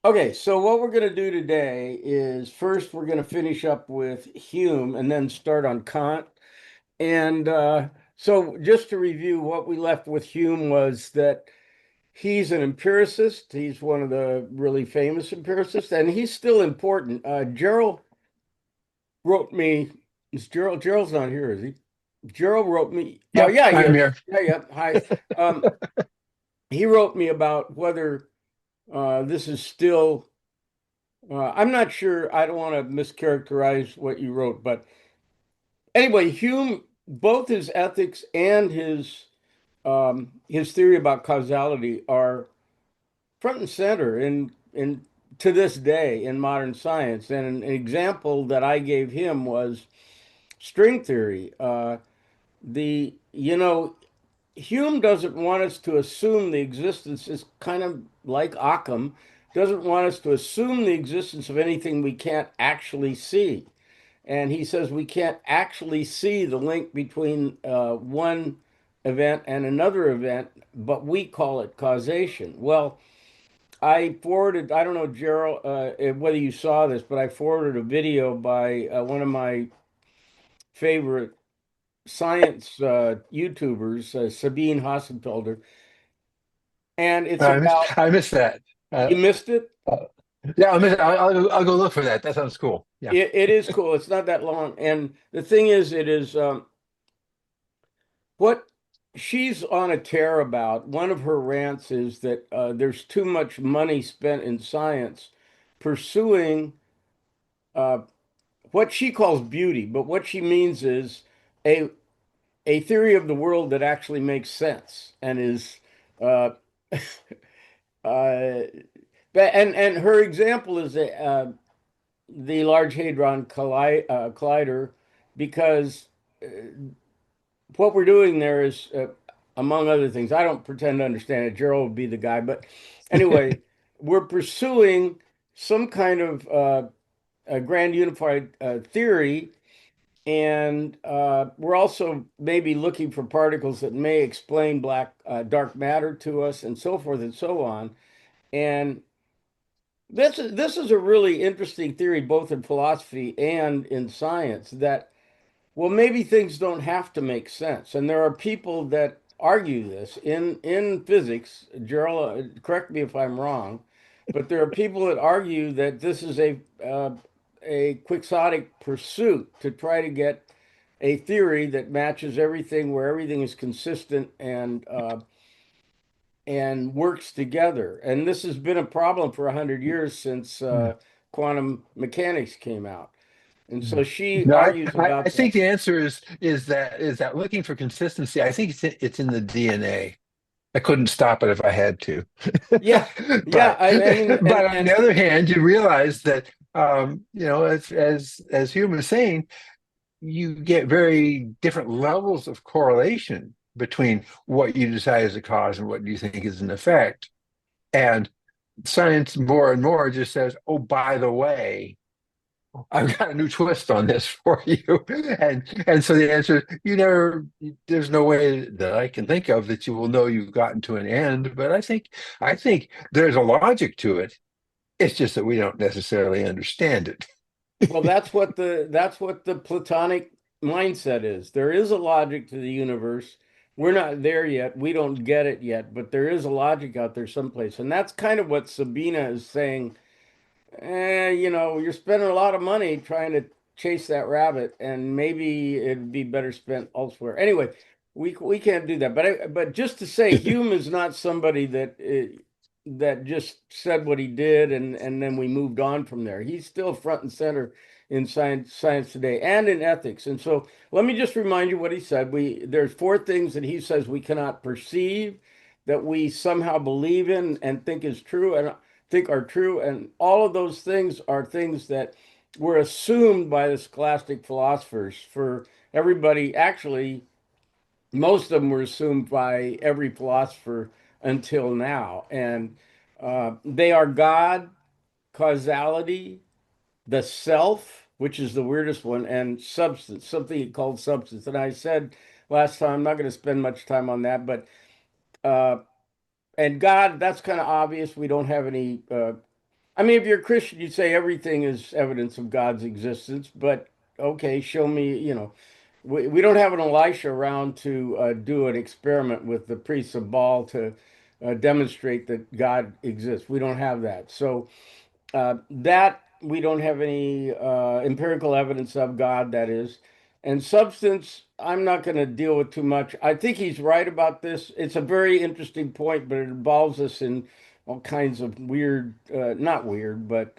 Okay, so what we're going to do today is first we're going to finish up with Hume and then start on Kant. And so just to review, what we left with Hume was that he's an empiricist. He's one of the really famous empiricists, and he's still important. Gerald wrote me, is Gerald's not here, is he? Gerald wrote me, oh Yep, yeah, he I'm is. here. Yeah, yeah, hi. Um, he wrote me about whether this is still I'm not sure. I don't want to mischaracterize what you wrote, but anyway, Hume, both his ethics and his theory about causality are front and center in to this day in modern science. And an example that I gave him was string theory. The you know Hume doesn't want us to assume the existence is kind of like Occam, doesn't want us to assume the existence of anything we can't actually see. And he says we can't actually see the link between one event and another event, but we call it causation. Well, I forwarded, I don't know, Gerald, whether you saw this, but I forwarded a video by one of my favorite science YouTubers, Sabine Hassenfelder, and it's I missed, about, I missed that. you Uh, missed it? yeah, I'll go look for that. That sounds cool. Yeah. It is cool. It's not that long. And the thing is, it is what she's on a tear about. One of her rants is that there's too much money spent in science pursuing uh, what she calls beauty, but what she means is a a theory of the world that actually makes sense and is uh, uh, and her example is the Large Hadron Collider because what we're doing there is, among other things, I don't pretend to understand it. Gerald would be the guy, but anyway, we're pursuing some kind of a grand unified theory, and we're also maybe looking for particles that may explain dark matter to us, and so forth and so on. And this is a really interesting theory, both in philosophy and in science, that well, maybe things don't have to make sense. And there are people that argue this in physics. Gerald, correct me if I'm wrong, but there are people that argue that this is a quixotic pursuit to try to get a theory that matches everything, where everything is consistent and works together. And this has been a problem for 100 years since quantum mechanics came out. And so she No, argues I about think that. the answer is that looking for consistency. I think it's in the DNA. I couldn't stop it if I had to. Yeah, yeah. But I mean, but on the other hand, you realize that as Hume was saying, you get very different levels of correlation between what you decide is a cause and what you think is an effect. And science more and more just says, oh, by the way, I've got a new twist on this for you. And so the answer is there's no way that I can think of that you will know you've gotten to an end. But I think there's a logic to it. It's just that we don't necessarily understand it. well, that's what the Platonic mindset is. There is a logic to the universe. We're not there yet. We don't get it yet, but there is a logic out there someplace. And that's kind of what Sabina is saying. You're spending a lot of money trying to chase that rabbit, and maybe it'd be better spent elsewhere. Anyway, we can't do that. But just to say, Hume is not somebody that just said what he did and then we moved on from there. He's still front and center in science today and in ethics. And so let me just remind you what he said. There's four things that he says we cannot perceive, that we somehow believe in and think is true, and think are true. And all of those things are things that were assumed by the scholastic philosophers for everybody. Actually, most of them were assumed by every philosopher until now. And they are God, causality, the self, which is the weirdest one, and substance, something called substance. And I said last time, I'm not going to spend much time on that, but uh, and God, that's kind of obvious. We don't have any. I mean, if you're a Christian, you say everything is evidence of God's existence, but okay, show me, we don't have an Elisha around to do an experiment with the priests of Baal to demonstrate that God exists. We don't have that. So that we don't have any empirical evidence of God, that is. And substance, I'm not going to deal with too much. I think he's right about this. It's a very interesting point, but it involves us in all kinds of weird, not weird, but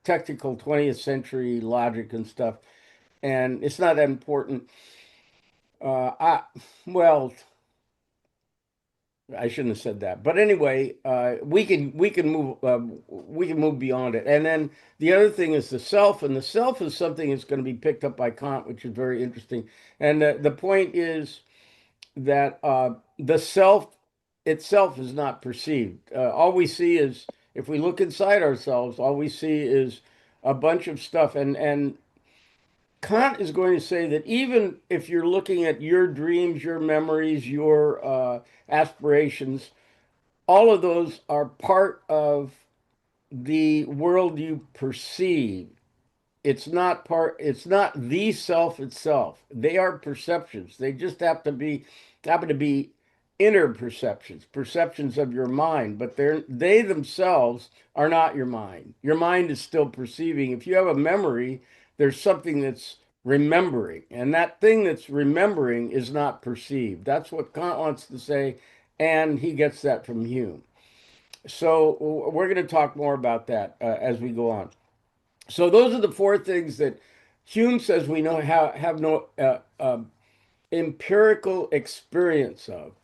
technical 20th century logic and stuff. And it's not that important. I, well, I shouldn't have said that. But anyway, we can move beyond it. And then the other thing is the self, and the self is something that's going to be picked up by Kant, which is very interesting. And the point is that the self itself is not perceived. All we see is, if we look inside ourselves, all we see is a bunch of stuff. And Kant is going to say that even if you're looking at your dreams, your memories, your aspirations, all of those are part of the world you perceive. It's not the self itself. They are perceptions. They just happen to be inner perceptions, perceptions of your mind, but they themselves are not your mind. Your mind is still perceiving. If you have a memory, there's something that's remembering, and that thing that's remembering is not perceived. That's what Kant wants to say, and he gets that from Hume. So we're going to talk more about that as we go on. So those are the four things that Hume says we know have no empirical experience of,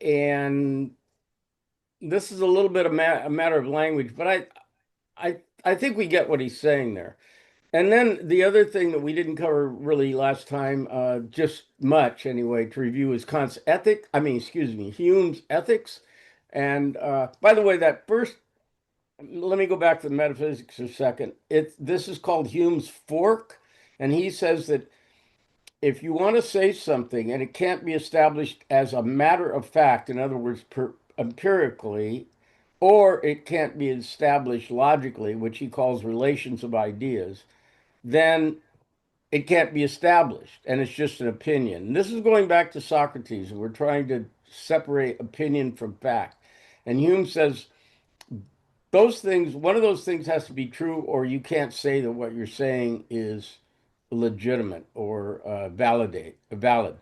and this is a little bit a matter of language, but I think we get what he's saying there. And then the other thing that we didn't cover really last time, just much anyway, to review is Kant's ethic. I mean, excuse me, Hume's ethics. And by the way, that first let me go back to the metaphysics for a second. This is called Hume's fork, and he says that if you want to say something and it can't be established as a matter of fact, in other words, empirically, or it can't be established logically, which he calls relations of ideas, then it can't be established, and it's just an opinion. And this is going back to Socrates, and we're trying to separate opinion from fact. And Hume says those things, one of those things has to be true, or you can't say that what you're saying is legitimate or valid.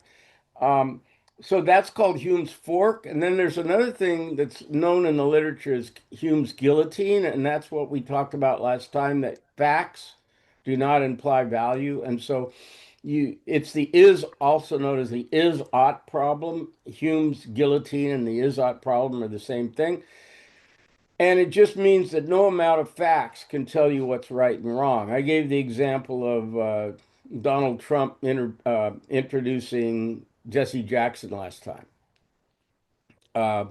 Um, so that's called Hume's fork. And then there's another thing that's known in the literature as Hume's guillotine, and that's what we talked about last time, that facts do not imply value. And so it's the is, also known as the is ought problem. Hume's guillotine and the is ought problem are the same thing. And it just means that no amount of facts can tell you what's right and wrong. I gave the example of Donald Trump introducing Jesse Jackson last time. Uh,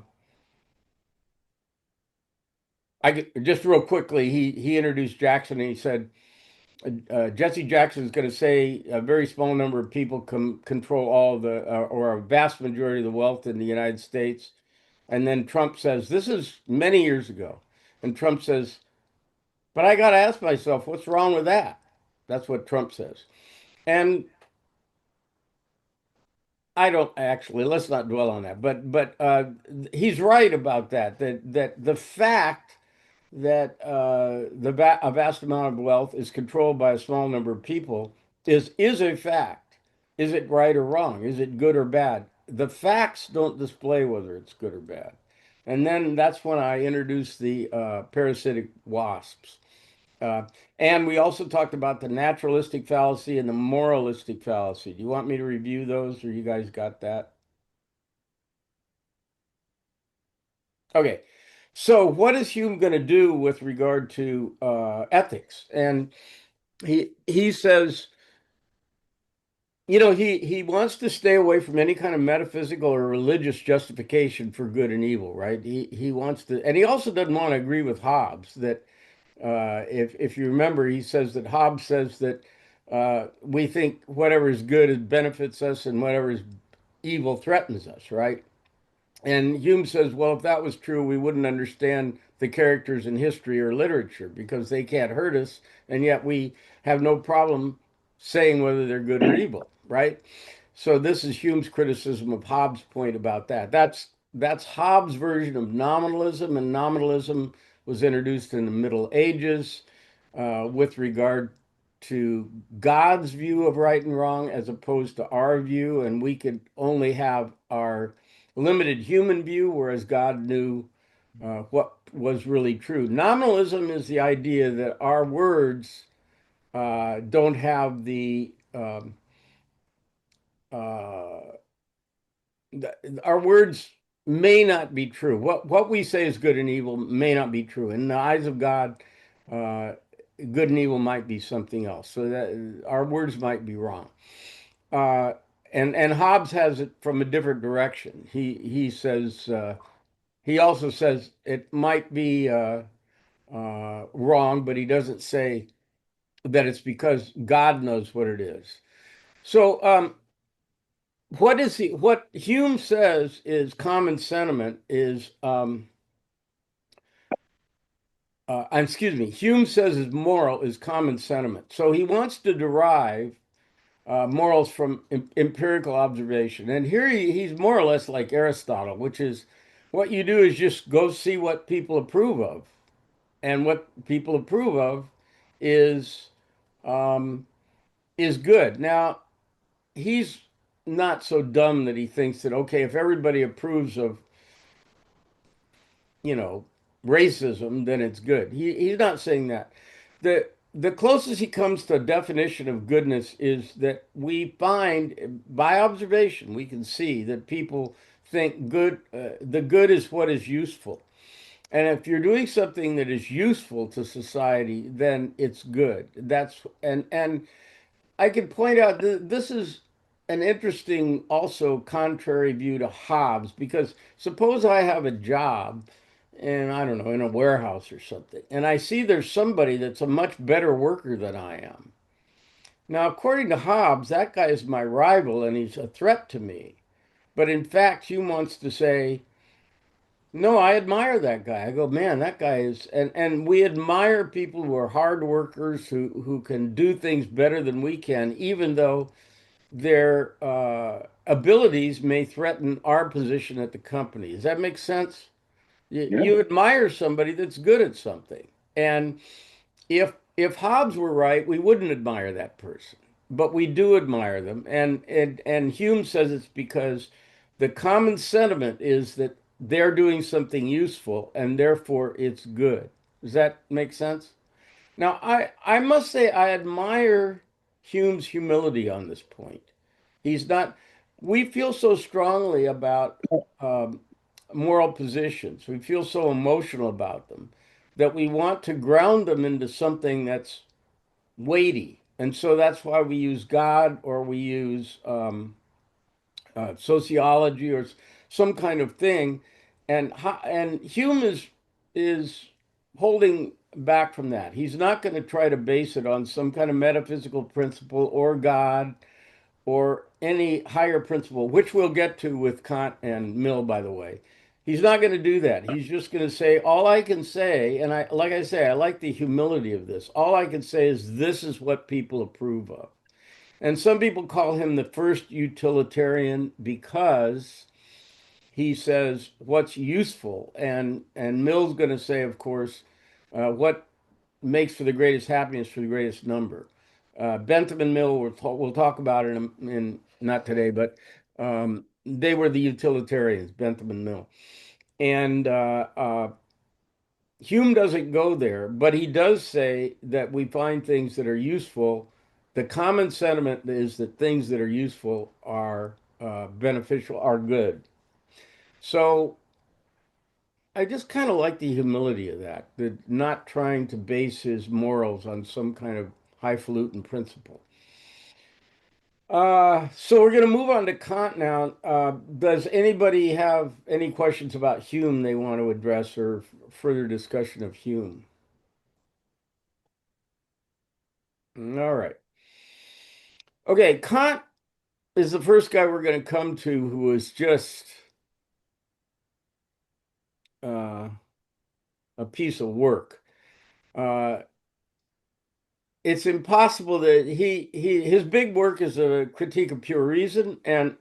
just real quickly, he introduced Jackson and he said Jesse Jackson is going to say a very small number of people control all the or a vast majority of the wealth in the United States. And then Trump says, this is many years ago, and Trump says, but I got to ask myself, what's wrong with that? That's what Trump says. And I don't actually, let's not dwell on that. But he's right about that, that the fact that a vast amount of wealth is controlled by a small number of people is a fact. Is it right or wrong? Is it good or bad? The facts don't display whether it's good or bad. And then that's when I introduced the parasitic wasps. Uh, and we also talked about the naturalistic fallacy and the moralistic fallacy. Do you want me to review those, or you guys got that? Okay. So, what is Hume going to do with regard to ethics? And he says, he wants to stay away from any kind of metaphysical or religious justification for good and evil, right? He wants to, and he also doesn't want to agree with Hobbes that if you remember, he says that Hobbes says that we think whatever is good it benefits us and whatever is evil threatens us, right? And Hume says, well, if that was true, we wouldn't understand the characters in history or literature because they can't hurt us, and yet we have no problem saying whether they're good or evil, right? So this is Hume's criticism of Hobbes' point about that. That's Hobbes' version of nominalism, and nominalism was introduced in the Middle Ages with regard to God's view of right and wrong as opposed to our view, and we could only have our limited human view, whereas God knew what was really true. Nominalism is the idea that our words don't have uh, our words may not be true. What we say is good and evil may not be true. In the eyes of God, uh, good and evil might be something else. So that our words might be wrong. Uh, and Hobbes has it from a different direction. He says he also says it might be wrong, but he doesn't say that it's because God knows what it is. So what Hume says is common sentiment is excuse me, Hume says is moral is common sentiment. So he wants to derive morals from empirical observation. And here he's more or less like Aristotle, which is what you do is just go see what people approve of. And what people approve of is um, is good. Now, he's not so dumb that he thinks that, okay, if everybody approves of, you know, racism, then it's good. He's not saying that. The closest he comes to a definition of goodness is that we find by observation, we can see that people think the good is what is useful. And if you're doing something that is useful to society, then it's good. And I could point out this is an interesting, also contrary view to Hobbes, because suppose I have a job and I don't know, in a warehouse or something, and I see there's somebody that's a much better worker than I am. Now, according to Hobbes, that guy is my rival and he's a threat to me. But in fact, Hume wants to say, no, I admire that guy. I go, man, that guy is, and we admire people who are hard workers who can do things better than we can, even though their abilities may threaten our position at the company. Does that make sense? Yeah. You admire somebody that's good at something. And if Hobbes were right, we wouldn't admire that person. But we do admire them. And Hume says it's because the common sentiment is that they're doing something useful and therefore it's good. Does that make sense? Now, I must say I admire Hume's humility on this point. He's not, we feel so strongly about um, moral positions. We feel so emotional about them that we want to ground them into something that's weighty. And so that's why we use God or we use sociology or some kind of thing. And Hume is holding back from that. He's not going to try to base it on some kind of metaphysical principle or God or any higher principle, which we'll get to with Kant and Mill, by the way. He's not going to do that. He's just going to say, all I can say, and I, like I say, I like the humility of this. All I can say is this is what people approve of. And some people call him the first utilitarian because he says what's useful. And Mill's going to say, of course, what makes for the greatest happiness for the greatest number. Bentham and Mill, we'll talk about it in not today, but they were the utilitarians, Bentham and Mill. And Hume doesn't go there, but he does say that we find things that are useful. The common sentiment is that things that are useful are beneficial, are good. So I just kind of like the humility of that, that not trying to base his morals on some kind of highfalutin principle. So we're going to move on to Kant now. Does anybody have any questions about Hume they want to address or further discussion of Hume? All right. Okay, Kant is the first guy we're going to come to who is just uh, a piece of work. Uh, it's impossible that his big work is a critique of pure reason, and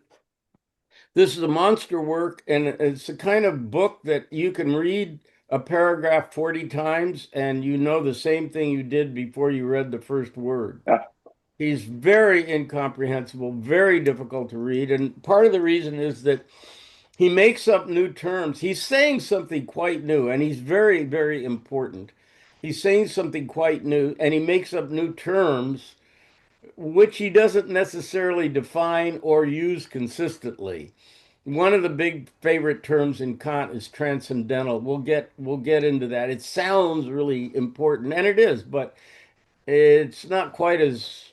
this is a monster work, and it's the kind of book that you can read a paragraph 40 times and you know the same thing you did before you read the first word. He's very incomprehensible, very difficult to read, and part of the reason is that he makes up new terms. He's saying something quite new, and he's very, very important. He's saying something quite new, and he makes up new terms which he doesn't necessarily define or use consistently. One of the big favorite terms in Kant is transcendental. We'll get into that. It sounds really important, and it is, but it's not quite as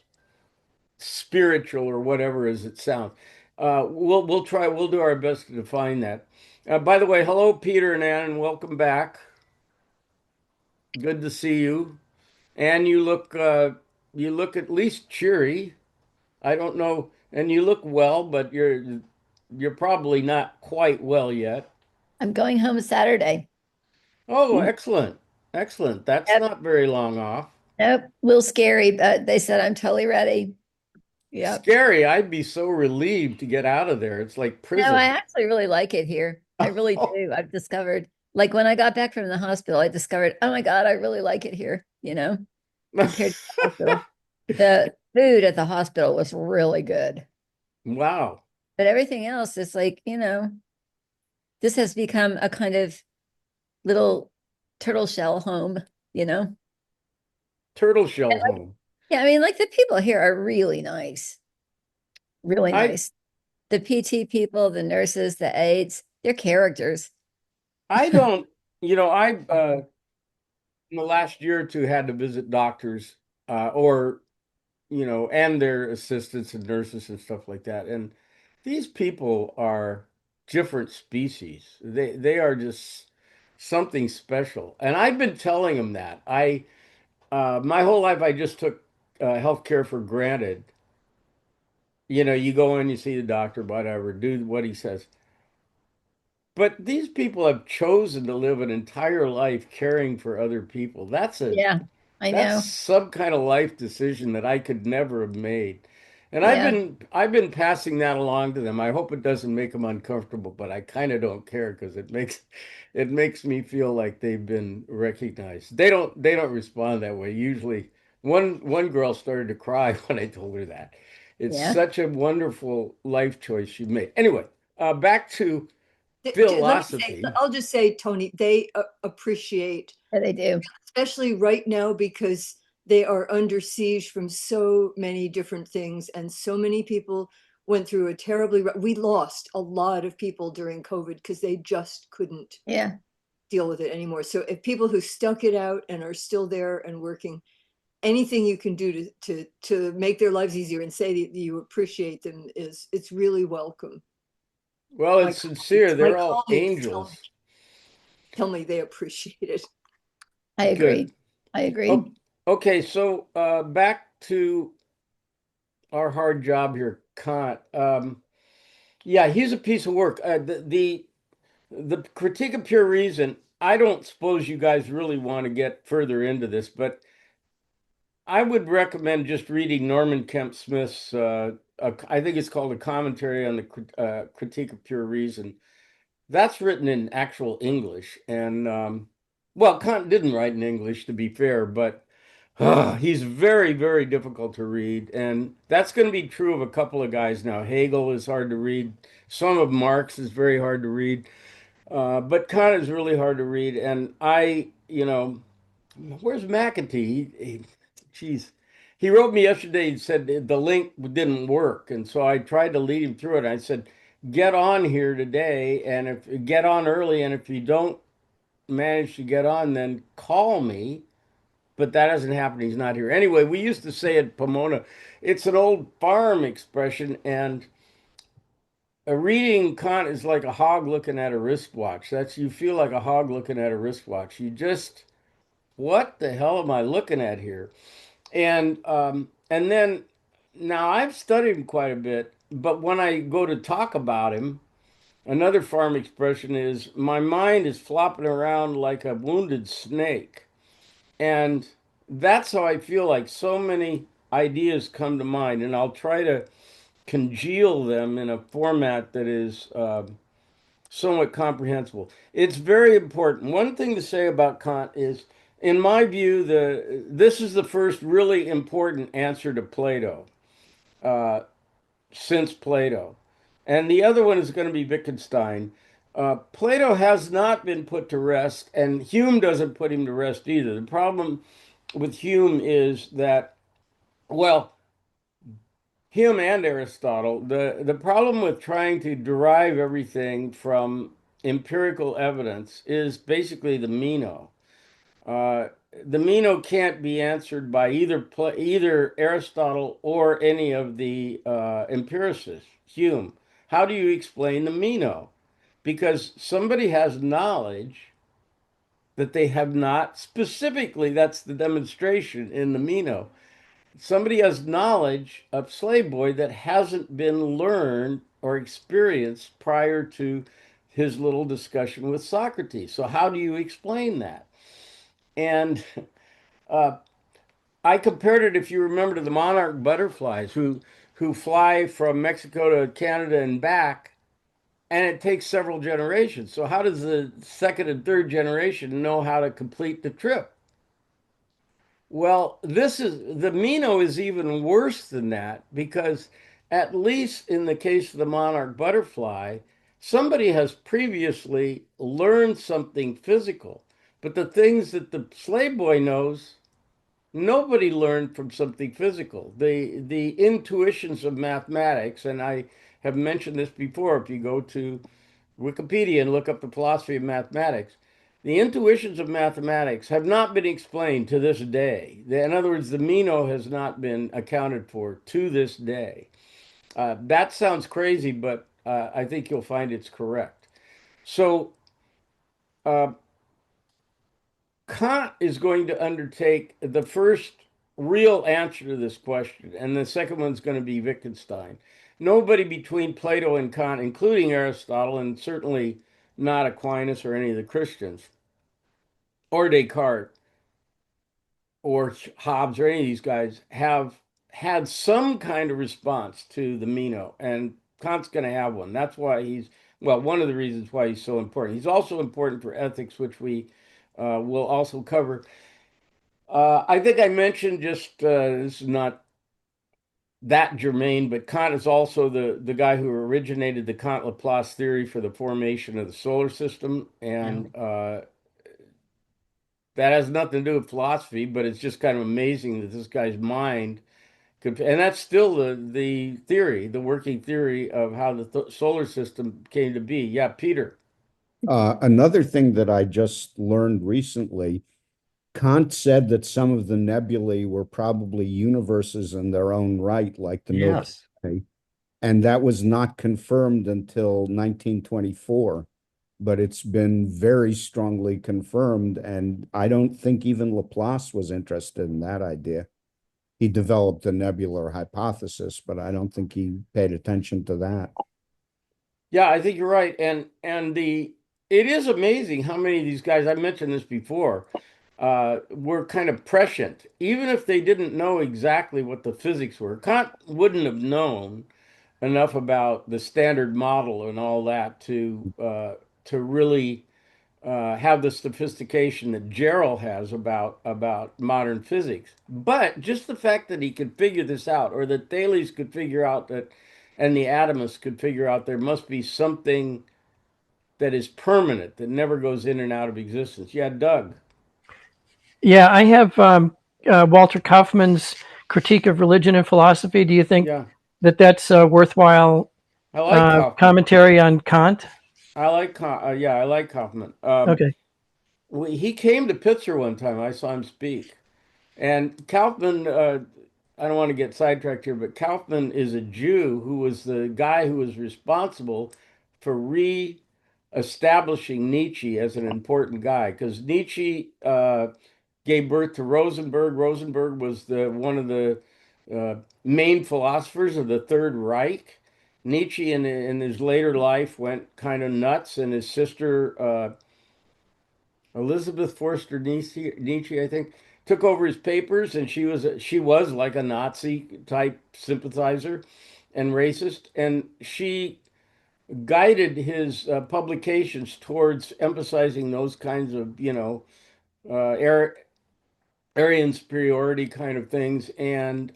spiritual or whatever as it sounds. We'll try. We'll do our best to define that. By the way, hello, Peter and Ann, and welcome back. Good to see you. And you look at least cheery. I don't know, and you look well, but you're probably not quite well yet. I'm going home Saturday. Oh, excellent. Excellent. That's Yep. not very long off. Nope. A little scary, but they said I'm totally ready. Yep. Scary. I'd be so relieved to get out of there. It's like No, I prison. actually really like it here. I really do. I've discovered, like when I got back from the hospital, I discovered, oh my God, I really like it here, compared to the hospital. The food at the hospital was really good. Wow. But everything else is like, this has become a kind of little turtle shell home, you know? Turtle And shell like, home. yeah, I mean, like the people here are really nice, really I nice. The PT people, the nurses, the aides, they're characters. I don't, I in the last year or two had to visit doctors or and their assistants and nurses and stuff like that. And these people are different species. They are just something special. And I've been telling them that. I my whole life I just took healthcare for granted. You go in, you see the doctor, whatever, do what he says. But these people have chosen to live an entire life caring for other people. Yeah, I That's know. some kind of life decision that I could never have made. And Yeah, I've been passing that along to them. I hope it doesn't make them uncomfortable, but I kind of don't care because it makes me feel like they've been recognized. They don't respond that way. Usually one girl started to cry when I told her that. It's yeah, such a wonderful life choice she made. Anyway, back to Let me say, philosophy. I'll just say, Tony, they appreciate, yeah, they do. especially right now, because they are under siege from so many different things, and so many people went through a terribly, we lost a lot of people during COVID because they just couldn't Yeah, deal with it anymore. So if people who stuck it out and are still there and working, anything you can do to make their lives easier and say that you appreciate them it's really welcome. Well, My it's sincere. my They're all colleagues angels. tell me they appreciate it. I agree. Good. I agree. Oh, okay, so back to our hard job here, Kant. Yeah, he's a piece of work. The critique of pure reason. I don't suppose you guys really want to get further into this, but I would recommend just reading Norman Kemp Smith's. I think it's called a commentary on the critique of pure reason. That's written in actual English, and well, Kant didn't write in English, to be fair, but he's very, very difficult to read, and that's going to be true of a couple of guys now. Hegel is hard to read. Some of Marx is very hard to read, but Kant is really hard to read. And where's McEntee? Geez, he wrote me yesterday. He said the link didn't work, and so I tried to lead him through it. I said, "Get on here today, and if get on early, and if you don't manage to get on, then call me." But that hasn't happened. He's not here. Anyway, we used to say at Pomona, it's an old farm expression, and a reading Kant is like a hog looking at a wristwatch. You feel like a hog looking at a wristwatch. You just, what the hell am I looking at here? And then now I've studied him quite a bit, but when I go to talk about him, Another farm expression is my mind is flopping around like a wounded snake. And that's how I feel like so many ideas come to mind, and I'll try to congeal them in a format that is somewhat comprehensible. It's very important. One thing to say about Kant is, in my view, this is the first really important answer to Plato uh, since Plato. And the other one is going to be Wittgenstein. Plato has not been put to rest, and Hume doesn't put him to rest either. The problem with Hume is that, well, Hume and Aristotle, the problem with trying to derive everything from empirical evidence is basically the Meno. Uh, the Meno can't be answered by either Aristotle or any of the empiricists. Hume, how do you explain the Meno? Because somebody has knowledge that they have not specifically. That's the demonstration in the Meno. Somebody has knowledge of slave boy that hasn't been learned or experienced prior to his little discussion with Socrates. So how do you explain that? And uh, I compared it, if you remember, to the monarch butterflies who fly from Mexico to Canada and back, and it takes several generations. So how does the second and third generation know how to complete the trip? Well, this is the Mino is even worse than that because at least in the case of the monarch butterfly, somebody has previously learned something physical. But the things that the slave boy knows, nobody learned from something physical. The intuitions of mathematics, and I have mentioned this before, if you go to Wikipedia and look up the philosophy of mathematics, the intuitions of mathematics have not been explained to this day. In other words, the Meno has not been accounted for to this day. That sounds crazy, but I think you'll find it's correct. So uh, Kant is going to undertake the first real answer to this question, and the second one's going to be Wittgenstein. Nobody between Plato and Kant, including Aristotle, and certainly not Aquinas or any of the Christians, or Descartes, or Hobbes, or any of these guys, have had some kind of response to the Meno, and Kant's going to have one. That's why well, one of the reasons why he's so important. He's also important for ethics, which we will also cover. I think I mentioned just this is not that germane, but Kant is also the guy who originated the Kant-Laplace theory for the formation of the solar system, Yeah. and that has nothing to do with philosophy, but it's just kind of amazing that this guy's mind could, and that's still the theory, the working theory of how the th solar system came to be. Yeah, Peter. Another thing that I just learned recently, Kant said that some of the nebulae were probably universes in their own right, like the Milky Yes. Way, and that was not confirmed until 1924. But it's been very strongly confirmed, and I don't think even Laplace was interested in that idea. He developed the nebular hypothesis, but I don't think he paid attention to that. Yeah, I think you're right. And the it is amazing how many of these guys, I mentioned this before, were kind of prescient. Even if they didn't know exactly what the physics were, Kant wouldn't have known enough about the standard model and all that to really have the sophistication that Gerald has about modern physics. But just the fact that he could figure this out, or that Thales could figure out that, and the atomists could figure out there must be something that is permanent that never goes in and out of existence. Yeah, Doug. Yeah, I have Walter Kaufman's Critique of Religion and Philosophy. Do you think Yeah, that that's a worthwhile I like Kaufman. commentary on Kant? Yeah, I like Kaufman. Okay. He came to Pitzer one time. I saw him speak. And Kaufman, I don't want to get sidetracked here, but Kaufman is a Jew who was the guy who was responsible for re-establishing Nietzsche as an important guy, because Nietzsche gave birth to Rosenberg. Rosenberg was the one of the main philosophers of the Third Reich, Nietzsche in his later life went kind of nuts, and his sister Elizabeth Forster Nietzsche, I think, took over his papers, and she was like a Nazi type sympathizer and racist, and she guided his publications towards emphasizing those kinds of, Aryan superiority kind of things. And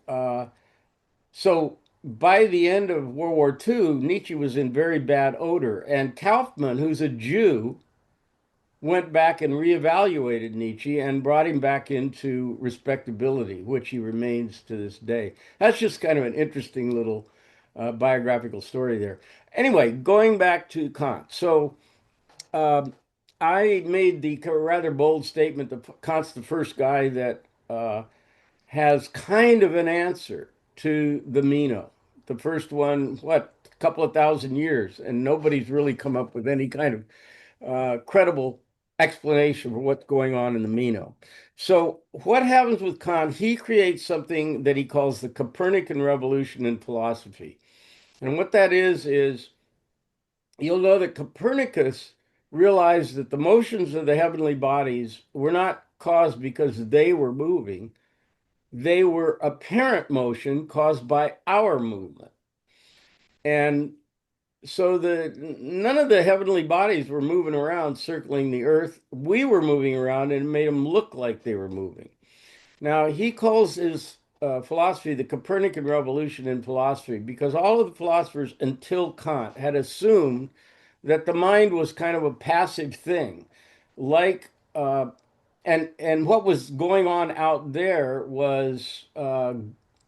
so by the end of World War II, Nietzsche was in very bad odor. And Kaufman, who's a Jew, went back and reevaluated Nietzsche and brought him back into respectability, which he remains to this day. That's just kind of an interesting little biographical story there. Anyway, going back to Kant. So um, I made the rather bold statement that Kant's the first guy that has kind of an answer to the Meno. The first one, what, a couple of thousand years, and nobody's really come up with any kind of credible explanation for what's going on in the Meno. So, what happens with Kant? He creates something that he calls the Copernican revolution in philosophy. And what that is you'll know that Copernicus realized that the motions of the heavenly bodies were not caused because they were moving, they were apparent motion caused by our movement. And so none of the heavenly bodies were moving around circling the earth. We were moving around and it made them look like they were moving. Now he calls his philosophy the Copernican revolution in philosophy because all of the philosophers until Kant had assumed that the mind was kind of a passive thing, like and what was going on out there was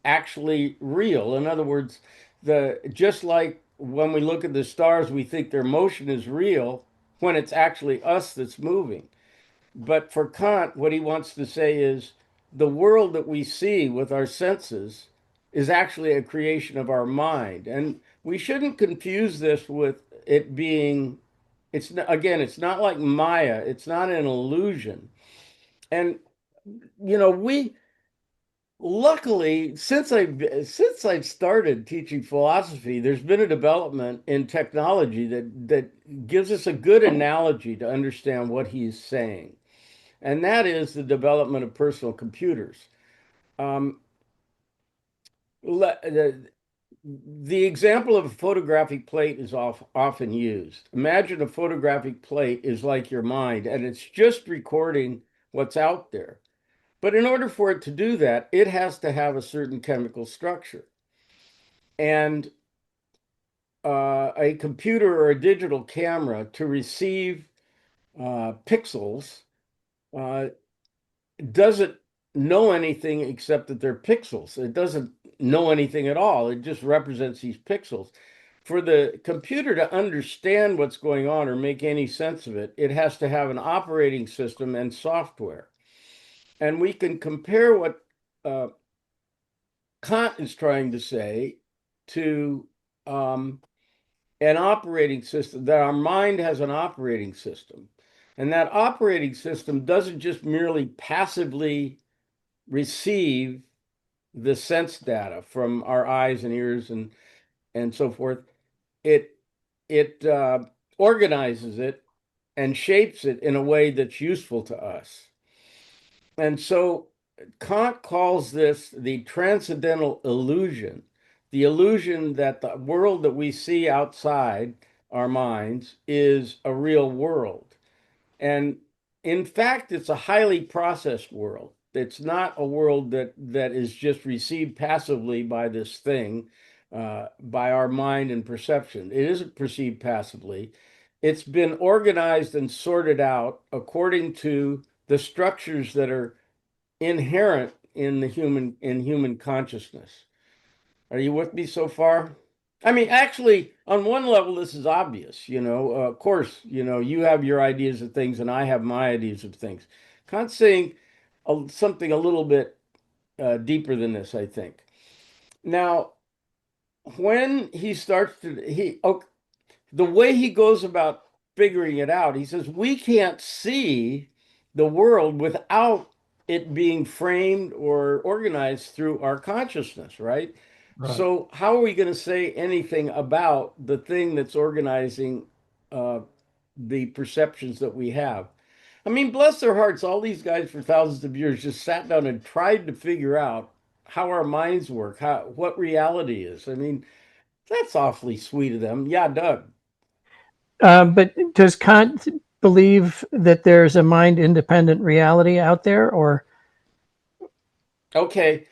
actually real. In other words, the just like when we look at the stars, we think their motion is real when it's actually us that's moving. But for Kant, what he wants to say is the world that we see with our senses is actually a creation of our mind. And we shouldn't confuse this with it being, again, it's not like Maya, it's not an illusion. And, we luckily, since I've started teaching philosophy, there's been a development in technology that gives us a good analogy to understand what he's saying, and that is the development of personal computers. Um, the example of a photographic plate is often used. Imagine a photographic plate is like your mind, and it's just recording what's out there. But in order for it to do that, it has to have a certain chemical structure. And a computer or a digital camera to receive pixels uh, doesn't know anything except that they're pixels. It doesn't know anything at all. It just represents these pixels. For the computer to understand what's going on or make any sense of it, it has to have an operating system and software. And we can compare what uh, Kant is trying to say to an operating system, that our mind has an operating system. And that operating system doesn't just merely passively receive the sense data from our eyes and ears and so forth. It organizes it and shapes it in a way that's useful to us. And so Kant calls this the transcendental illusion, the illusion that the world that we see outside our minds is a real world. And in fact, it's a highly processed world. It's not a world that is just received passively by this thing, by our mind and perception. It isn't perceived passively. It's been organized and sorted out according to the structures that are inherent in human consciousness. Are you with me so far? I mean, actually, on one level, this is obvious. Of course, you have your ideas of things, and I have my ideas of things. Kant's saying something a little bit deeper than this, I think. Now, when he starts to the way he goes about figuring it out, he says we can't see the world without it being framed or organized through our consciousness, right? Right. So how are we going to say anything about the thing that's organizing uh, the perceptions that we have? I mean, bless their hearts, all these guys for thousands of years just sat down and tried to figure out how our minds work, how what reality is. I mean, that's awfully sweet of them. Yeah, Doug. But does Kant believe that there's a mind independent reality out there, or Okay,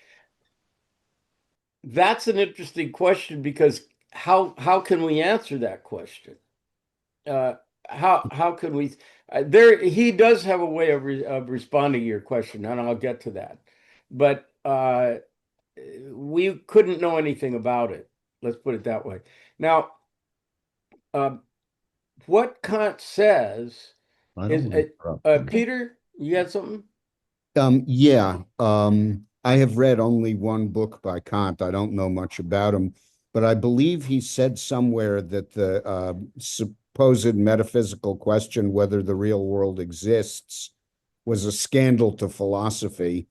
that's an interesting question because how can we answer that question? Uh, how can we? There, he does have a way of responding to your question, and I'll get to that. But we couldn't know anything about it. Let's put it that way. Now, uh, what Kant says I don't is, want to interrupt them. Peter, you got something? Yeah, I have read only one book by Kant. I don't know much about him, but I believe he said somewhere that the supposed metaphysical question whether the real world exists was a scandal to philosophy.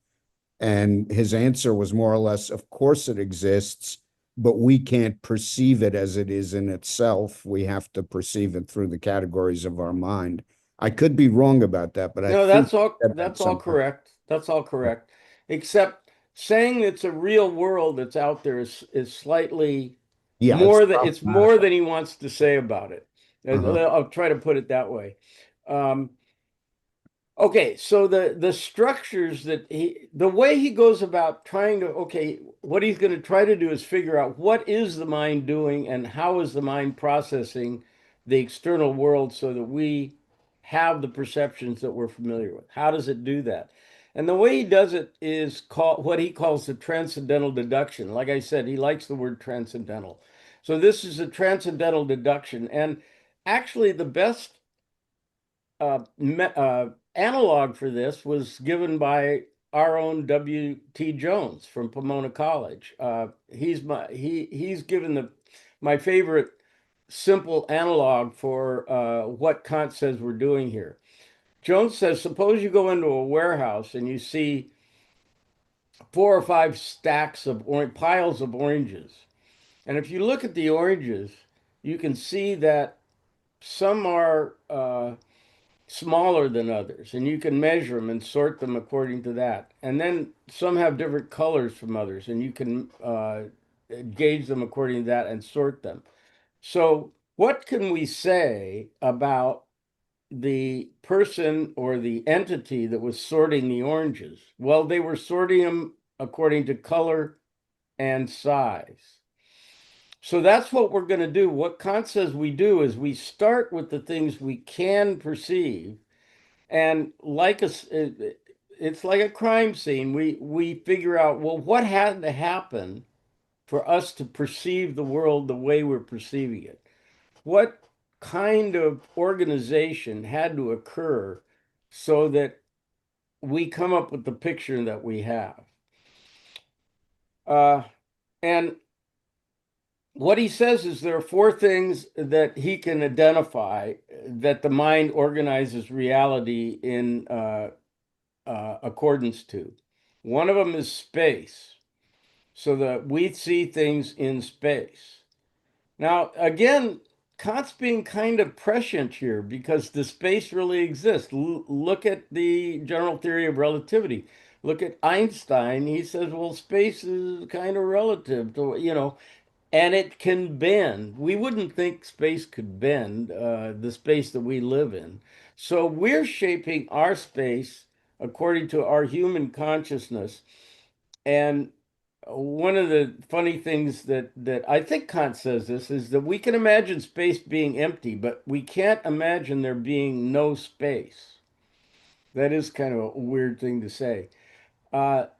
And his answer was more or less, of course it exists, but we can't perceive it as it is in itself. We have to perceive it through the categories of our mind. I could be wrong about that, but I No, think that that's all somewhere. correct. That's all correct. Except saying it's a real world that's out there is slightly Yeah, it's more than it's more problematical. than he wants to say about it. Uh-huh. I'll try to put it that way. Um, Okay, so the structures that the way he goes about trying to, okay, what he's going to try to do is figure out what is the mind doing and how is the mind processing the external world so that we have the perceptions that we're familiar with. How does it do that? And the way he does it is called what he calls the transcendental deduction. Like I said, he likes the word transcendental. So this is a transcendental deduction. And actually, the best analog for this was given by our own W.T. Jones from Pomona College. He's given the my favorite simple analog for what Kant says we're doing here. Jones says, suppose you go into a warehouse and you see 4 or 5 stacks of piles of oranges, and if you look at the oranges, you can see that some are smaller than others, and you can measure them and sort them according to that. And then some have different colors from others, and you can gauge them according to that and sort them. So, what can we say about the person or the entity that was sorting the oranges? Well, they were sorting them according to color and size. So that's what we're going to do. What Kant says we do is we start with the things we can perceive, and it's like a crime scene. We figure out, well, what had to happen for us to perceive the world the way we're perceiving it? What kind of organization had to occur so that we come up with the picture that we have? Uh, and what he says is there are 4 things that he can identify that the mind organizes reality in accordance to. One of them is space, so that we see things in space. Now, again, Kant's being kind of prescient here because the space really exists. Look at the general theory of relativity. Look at Einstein. He says, well, space is kind of relative to, and it can bend. We wouldn't think space could bend, the space that we live in. So we're shaping our space according to our human consciousness. And one of the funny things that I think Kant says this is that we can imagine space being empty, but we can't imagine there being no space. That is kind of a weird thing to say.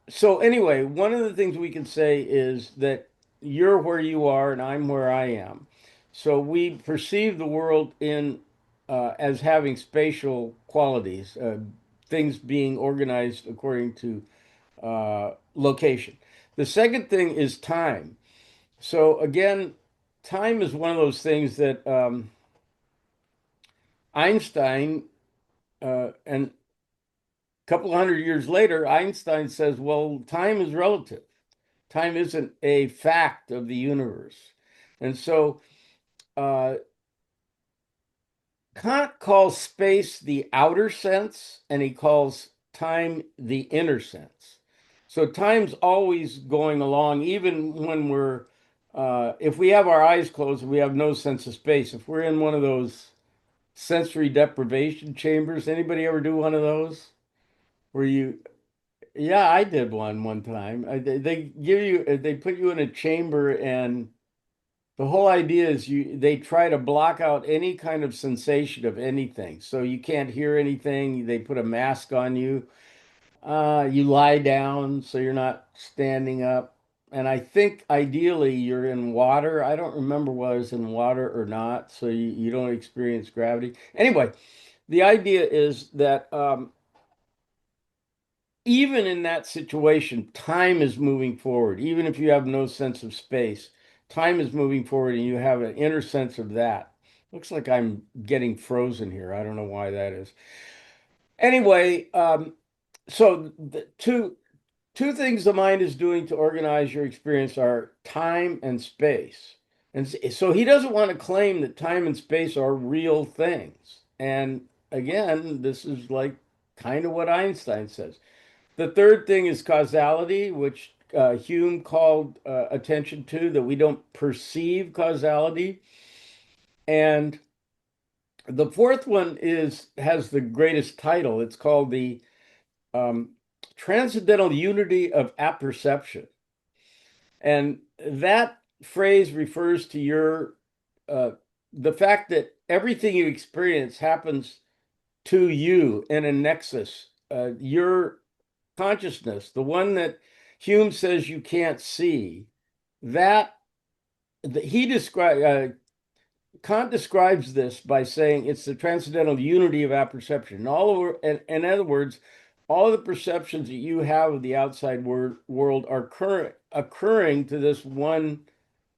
So anyway, one of the things we can say is that you're where you are and I'm where I am. So we perceive the world in as having spatial qualities, things being organized according to location. The second thing is time. So again, time is one of those things that Einstein and a couple of hundred years later, Einstein says, well, time is relative. Time isn't a fact of the universe. And so uh, Kant calls space the outer sense, and he calls time the inner sense. So time's always going along, even when if we have our eyes closed, we have no sense of space. If we're in one of those sensory deprivation chambers, anybody ever do one of those? Where you, yeah, I did one time. They give you, they put you in a chamber, and the whole idea is they try to block out any kind of sensation of anything. So you can't hear anything. They put a mask on you. You lie down so you're not standing up. And I think ideally you're in water. I don't remember whether it's in water or not, so you don't experience gravity. Anyway, the idea is that even in that situation, time is moving forward. Even if you have no sense of space, time is moving forward and you have an inner sense of that. Looks like I'm getting frozen here. I don't know why that is. Anyway, so the two things the mind is doing to organize your experience are time and space. And so he doesn't want to claim that time and space are real things. And again, this is like kind of what Einstein says. The third thing is causality, which Hume called attention to, that we don't perceive causality. And the fourth one has the greatest title. It's called the um, transcendental unity of apperception. And that phrase refers to uh, the fact that everything you experience happens to you in a nexus. Your consciousness, the one that Hume says you can't see, that he described Kant describes this by saying it's the transcendental unity of apperception. In other words, all the perceptions that you have of the outside world are occurring to this one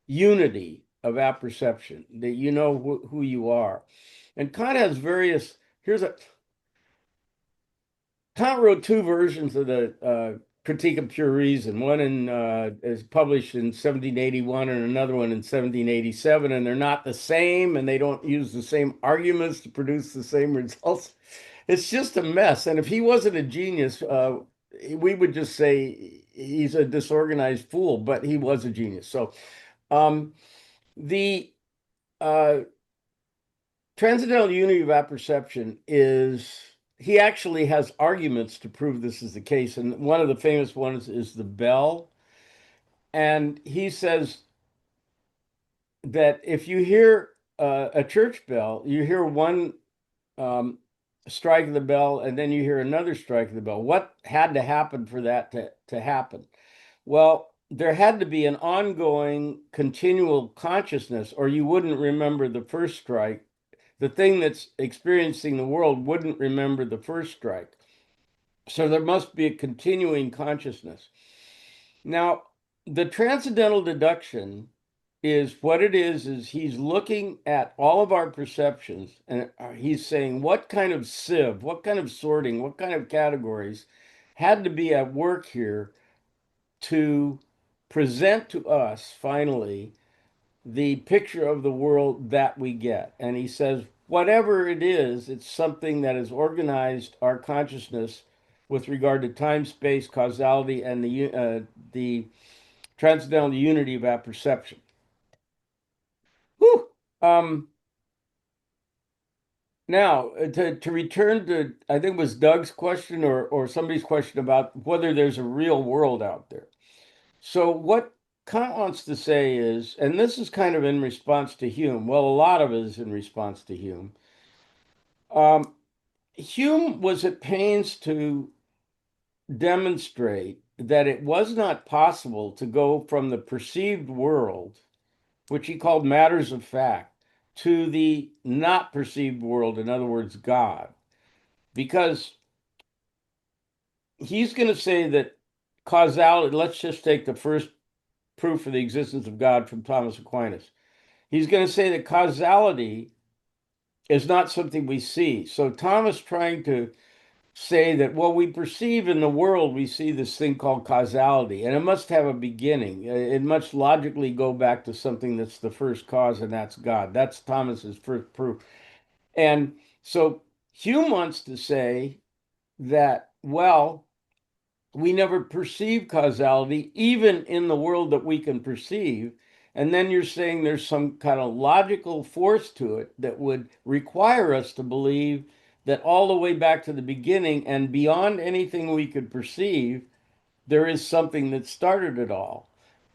unity of apperception, that you know who you are. And Kant has various. Here's a Kant wrote two versions of the Critique of Pure Reason. One is published in 1781 and another one in 1787, and they're not the same, and they don't use the same arguments to produce the same results. It's just a mess. And if he wasn't a genius, we would just say he's a disorganized fool, but he was a genius. So the uh, transcendental unity of apperception is, he actually has arguments to prove this is the case. And one of the famous ones is the bell. And he says that if you hear a church bell, you hear one um, strike of the bell and then you hear another strike of the bell. What had to happen for that to happen? Well, there had to be an ongoing, continual consciousness, or you wouldn't remember the first strike. The thing that's experiencing the world wouldn't remember the first strike. So there must be a continuing consciousness. Now, the transcendental deduction is what it is he's looking at all of our perceptions and he's saying what kind of sieve, what kind of sorting, what kind of categories had to be at work here to present to us finally the picture of the world that we get. And he says, whatever it is, it's something that has organized our consciousness with regard to time, space, causality, and the transcendental unity of apperception. Whew. Now, to return to, I think it was Doug's question or somebody's question about whether there's a real world out there. So what Kant wants to say is, and this is kind of in response to Hume, well, a lot of it is in response to Hume. Hume was at pains to demonstrate that it was not possible to go from the perceived world, which he called matters of fact, to the not perceived world, in other words, God. Because he's going to say that causality, let's just take the first proof for the existence of God from Thomas Aquinas. He's going to say that causality is not something we see. So Thomas trying to say that, well, we perceive in the world, we see this thing called causality, and it must have a beginning. It must logically go back to something that's the first cause, and that's God. That's Thomas's first proof. And so Hume wants to say that, well, we never perceive causality, even in the world that we can perceive. And then you're saying there's some kind of logical force to it that would require us to believe that all the way back to the beginning and beyond anything we could perceive, there is something that started it all.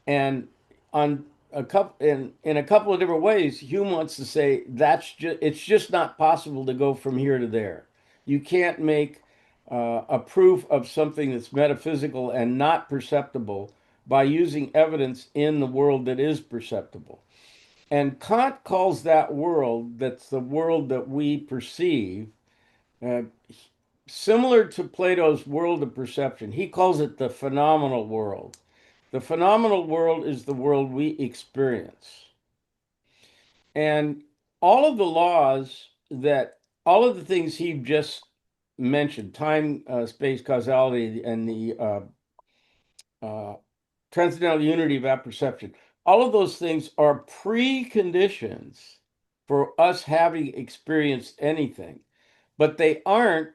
And on a couple in a couple of different ways, Hume wants to say that's just it's just not possible to go from here to there. You can't make a proof of something that's metaphysical and not perceptible by using evidence in the world that is perceptible. And Kant calls that world, that's the world that we perceive, uh, similar to Plato's world of perception. He calls it the phenomenal world. The phenomenal world is the world we experience. And all of the laws that, all of the things he just mentioned, time, space, causality, and the uh, transcendental unity of apperception, all of those things are preconditions for us having experienced anything, but they aren't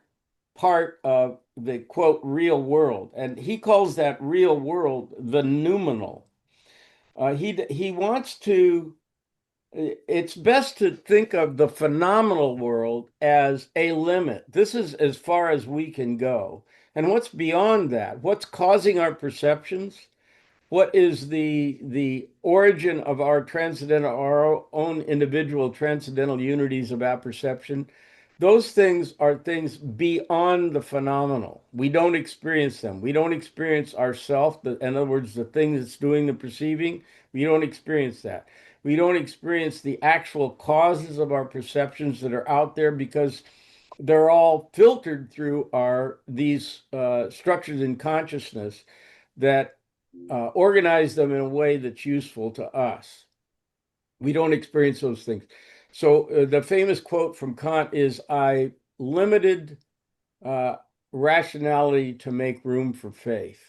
part of the quote real world. And he calls that real world the noumenal. He wants to. It's best to think of the phenomenal world as a limit. This is as far as we can go. And what's beyond that? What's causing our perceptions? What is the origin of our transcendental, our own individual transcendental unities of apperception? Those things are things beyond the phenomenal. We don't experience them. We don't experience ourself. In other words, the thing that's doing the perceiving, we don't experience that. We don't experience the actual causes of our perceptions that are out there because they're all filtered through our these structures in consciousness that organize them in a way that's useful to us. We don't experience those things. So the famous quote from Kant is, I limited uh, rationality to make room for faith.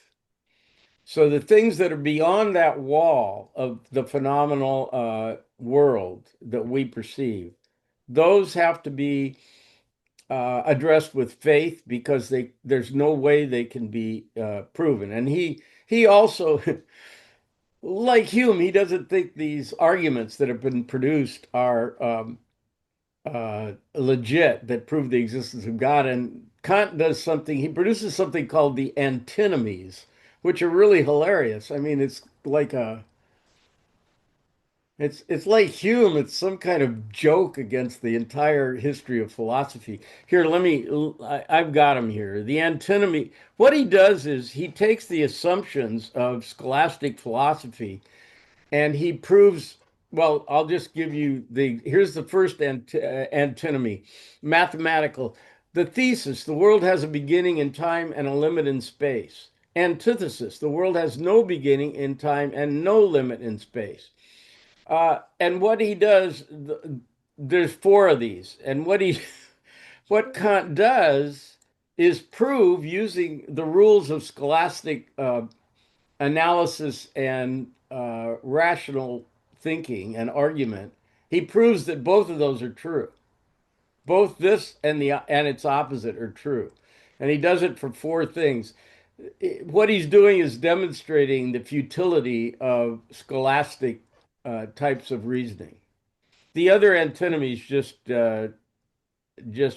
So the things that are beyond that wall of the phenomenal world that we perceive, those have to be addressed with faith because there's no way they can be proven. And he also like Hume, he doesn't think these arguments that have been produced are legit that prove the existence of God. And Kant does something, he produces something called the antinomies, which are really hilarious. I mean, it's like Hume, it's some kind of joke against the entire history of philosophy. Here, I've got him here. The antinomy, what he does is he takes the assumptions of scholastic philosophy and he proves, well, I'll just give you here's the first antinomy, mathematical. The thesis, the world has a beginning in time and a limit in space. Antithesis, the world has no beginning in time and no limit in space. And what he does, there's four of these. And what Kant does is prove using the rules of scholastic analysis and rational thinking and argument, he proves that both of those are true. Both this and its opposite are true. And he does it for four things. What he's doing is demonstrating the futility of scholastic types of reasoning. The other antinomies, just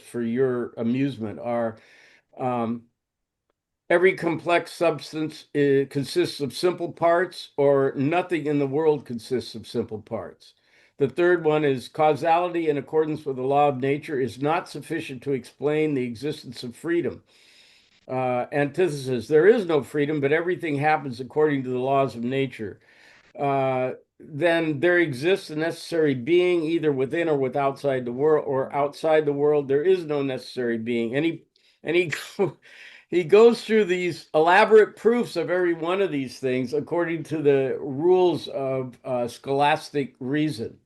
for your amusement, are um, every complex substance consists of simple parts, or nothing in the world consists of simple parts. The third one is causality in accordance with the law of nature is not sufficient to explain the existence of freedom. Antithesis, there is no freedom, but everything happens according to the laws of nature. Then there exists a necessary being either within or with outside the world, or outside the world there is no necessary being. And he he goes through these elaborate proofs of every one of these things according to the rules of scholastic reason,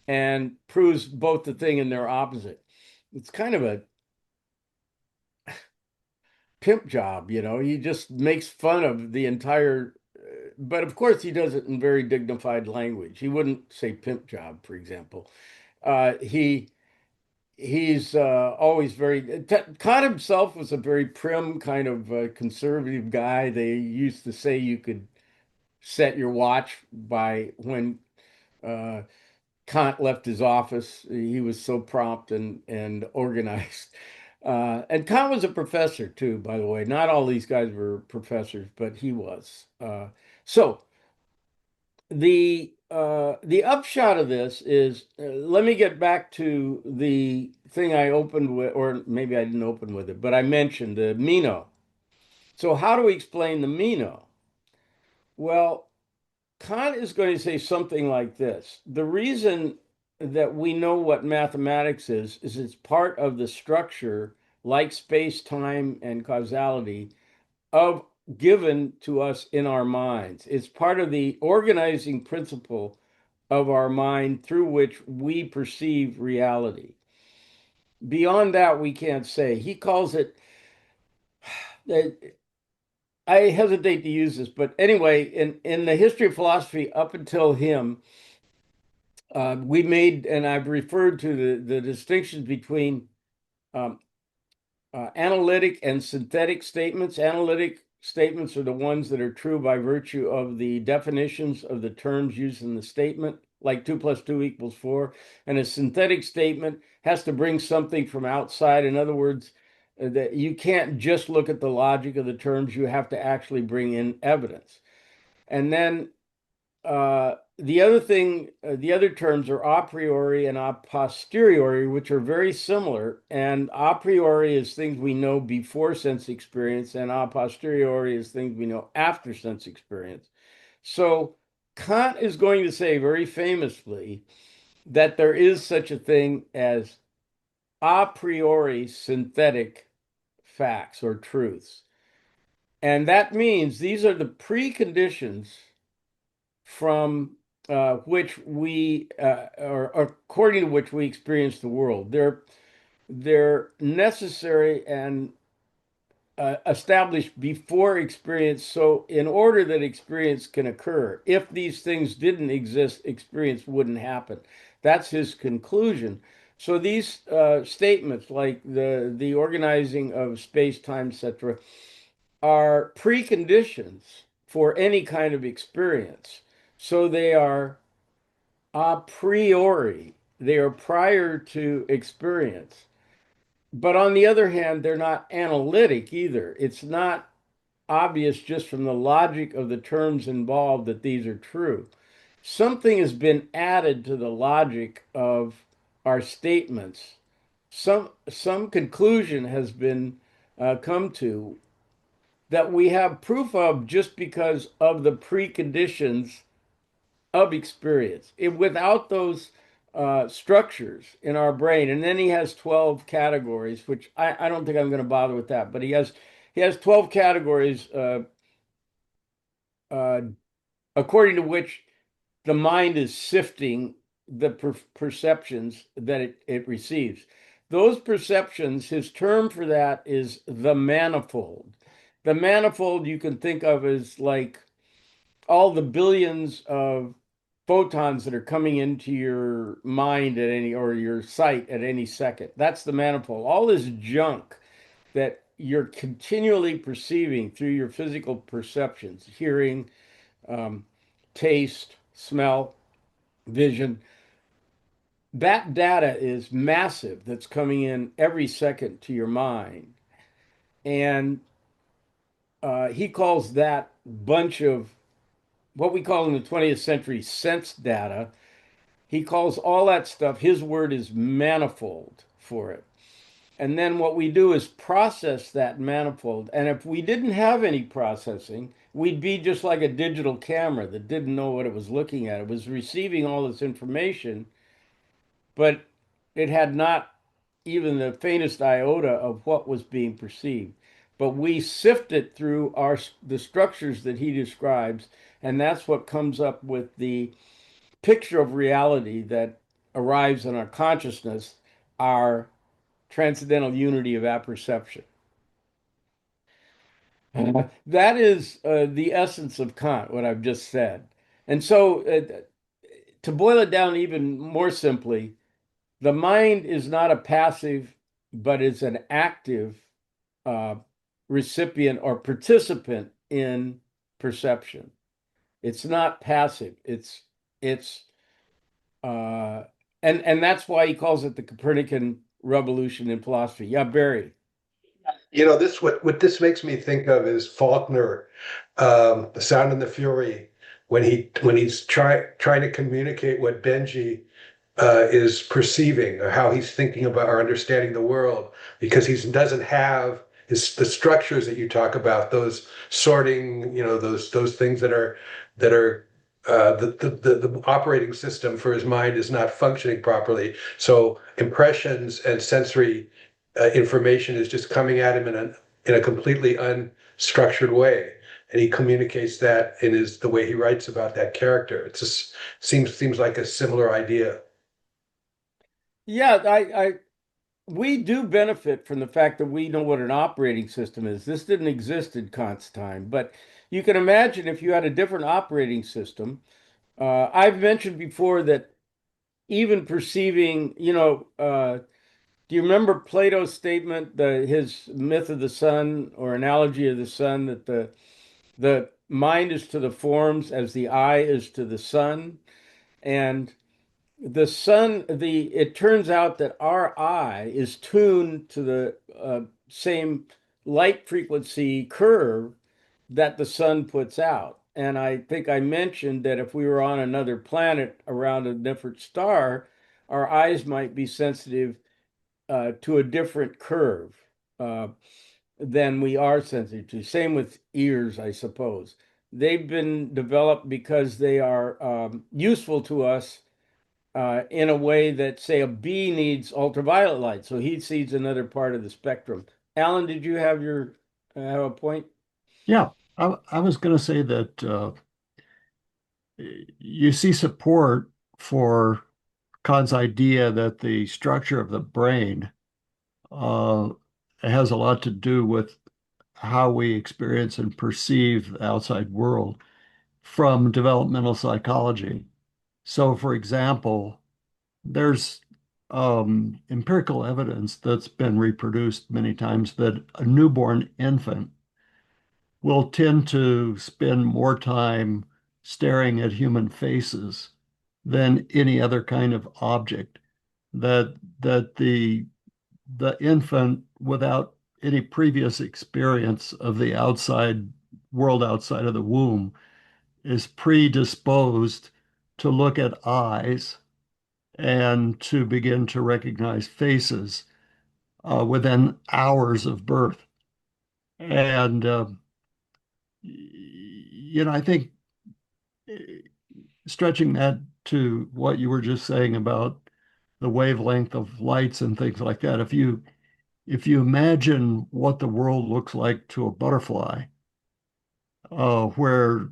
and proves both the thing and their opposite. It's kind of pimp job, he just makes fun of the entire, but of course he does it in very dignified language. He wouldn't say pimp job, for example. He's always Kant himself was a very prim kind of conservative guy. They used to say you could set your watch by when uh, Kant left his office. He was so prompt and organized. And Kant was a professor too, by the way. Not all these guys were professors, but he was. So the upshot of this is, let me get back to the thing I opened with, or maybe I didn't open with it, but I mentioned the Meno. So how do we explain the Meno? Well, Kant is going to say something like this. The reason that we know what mathematics is it's part of the structure, like space, time, and causality, of given to us in our minds. It's part of the organizing principle of our mind through which we perceive reality. Beyond that, we can't say. He calls it, uh, I hesitate to use this, but anyway, in the history of philosophy up until him, we made, and I've referred to the distinctions between um, analytic and synthetic statements. Analytic statements are the ones that are true by virtue of the definitions of the terms used in the statement, like 2 plus 2 equals 4. And a synthetic statement has to bring something from outside. In other words, that you can't just look at the logic of the terms, you have to actually bring in evidence. And then the other terms are a priori and a posteriori, which are very similar. And a priori is things we know before sense experience, and a posteriori is things we know after sense experience. So Kant is going to say very famously that there is such a thing as a priori synthetic facts or truths. And that means these are the preconditions from which or according to which we experience the world. They're necessary and established before experience. So, in order that experience can occur, if these things didn't exist, experience wouldn't happen. That's his conclusion. So these statements, like the organizing of space, time, etc., are preconditions for any kind of experience. So they are a priori, they are prior to experience. But on the other hand, they're not analytic either. It's not obvious just from the logic of the terms involved that these are true. Something has been added to the logic of our statements. Some conclusion has been come to that we have proof of just because of the preconditions of experience. Without those structures in our brain, and then he has 12 categories, which I don't think I'm going to bother with that, but he has 12 categories uh, according to which the mind is sifting the perceptions that it receives. Those perceptions, his term for that is the manifold. The manifold you can think of as like all the billions of photons that are coming into your mind at any or your sight at any second. That's the manifold. All this junk that you're continually perceiving through your physical perceptions, hearing, um, taste, smell, vision. That data is massive that's coming in every second to your mind. And he calls that bunch of what we call in the 20th century sense data. He calls all that stuff, his word is manifold for it. And then what we do is process that manifold. And if we didn't have any processing, we'd be just like a digital camera that didn't know what it was looking at. It was receiving all this information, but it had not even the faintest iota of what was being perceived. But we sift it through the structures that he describes, and that's what comes up with the picture of reality that arrives in our consciousness, our transcendental unity of apperception. That is the essence of Kant, what I've just said. And so, to boil it down even more simply, the mind is not a passive, but is an active uh, recipient or participant in perception. It's not passive. It's uh, and that's why he calls it the Copernican revolution in philosophy. Yeah, Barry. This what this makes me think of is Faulkner, The Sound and the Fury, when he's trying to communicate what Benji is perceiving or how he's thinking about or understanding the world, because he doesn't have the structures that you talk about, those sorting, those things that are the operating system for his mind is not functioning properly. So impressions and sensory information is just coming at him in a completely unstructured way. And he communicates that in the way he writes about that character. It just seems like a similar idea. Yeah, we do benefit from the fact that we know what an operating system is. This didn't exist in Kant's time, but you can imagine if you had a different operating system. I've mentioned before that even perceiving, do you remember Plato's statement, his myth of the sun or analogy of the sun, that the mind is to the forms as the eye is to the sun, and the sun, it turns out that our eye is tuned to the same light frequency curve that the sun puts out. And I think I mentioned that if we were on another planet around a different star, our eyes might be sensitive to a different curve uh, than we are sensitive to. Same with ears, I suppose. They've been developed because they are useful to us in a way that, say, a bee needs ultraviolet light, so he sees another part of the spectrum. Alan, did you have a point? Yeah, I was going to say that you see support for Kant's idea that the structure of the brain uh, has a lot to do with how we experience and perceive the outside world from developmental psychology. So, for example, there's empirical evidence that's been reproduced many times that a newborn infant will tend to spend more time staring at human faces than any other kind of object. That the infant, without any previous experience of the outside world outside of the womb, is predisposed to look at eyes and to begin to recognize faces within hours of birth. And I think stretching that to what you were just saying about the wavelength of lights and things like that, if you imagine what the world looks like to a butterfly, where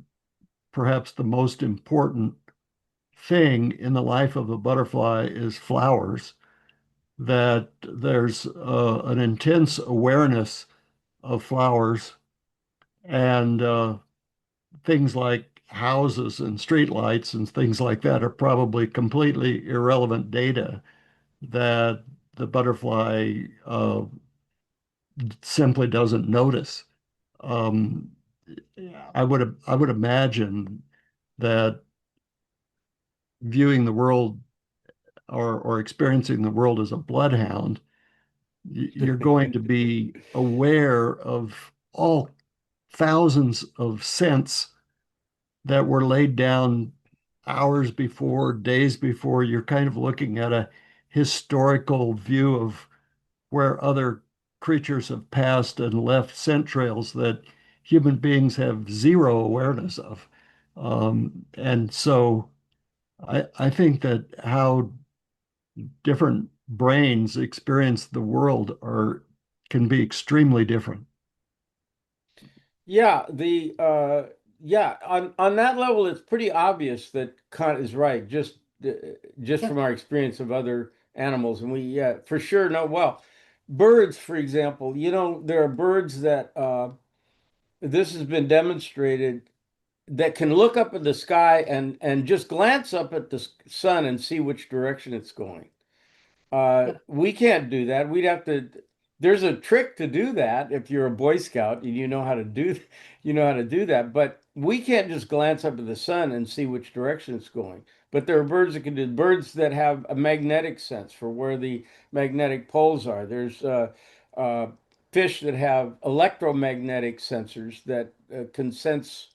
perhaps the most important thing in the life of a butterfly is flowers, that there's an intense awareness of flowers and things like houses and streetlights and things like that are probably completely irrelevant data that the butterfly simply doesn't notice. Um, I would imagine that viewing the world or experiencing the world as a bloodhound, you're going to be aware of all thousands of scents that were laid down hours before, days before. You're kind of looking at a historical view of where other creatures have passed and left scent trails that human beings have zero awareness of. And so I think that how different brains experience the world can be extremely different. Yeah, on that level, it's pretty obvious that Kant is right, just Yeah. from our experience of other animals, and we for sure know well. Birds, for example, there are birds that this has been demonstrated, that can look up at the sky and just glance up at the sun and see which direction it's going. Yeah. We can't do that. We'd have to. There's a trick to do that if you're a Boy Scout and you know how to do, you know how to do that. But we can't just glance up at the sun and see which direction it's going. But there are birds that can do. Birds that have a magnetic sense for where the magnetic poles are. There's uh, fish that have electromagnetic sensors that can sense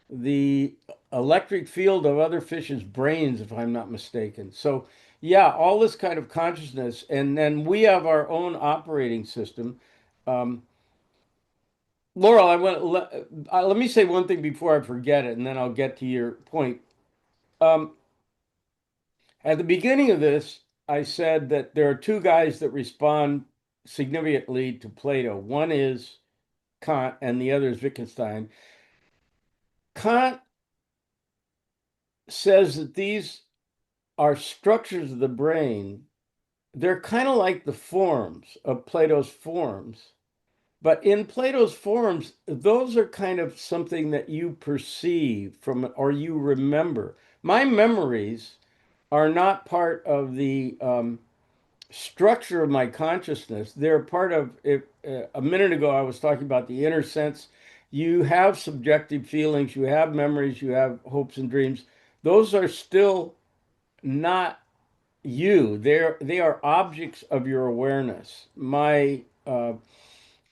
the electric field of other fish's brains, if I'm not mistaken. So, yeah, all this kind of consciousness, and then we have our own operating system. Um, Laurel, let me say one thing before I forget it, and then I'll get to your point. Um, at the beginning of this, I said that there are two guys that respond significantly to Plato. One is Kant, and the other is Wittgenstein. Kant says that these are structures of the brain. They're kind of like the forms of Plato's forms. But in Plato's forms, those are kind of something that you perceive from or you remember. My memories are not part of the structure of my consciousness. They're part of it. A minute ago, I was talking about the inner sense. You have subjective feelings, you have memories, you have hopes and dreams. Those are still not you. They are objects of your awareness. My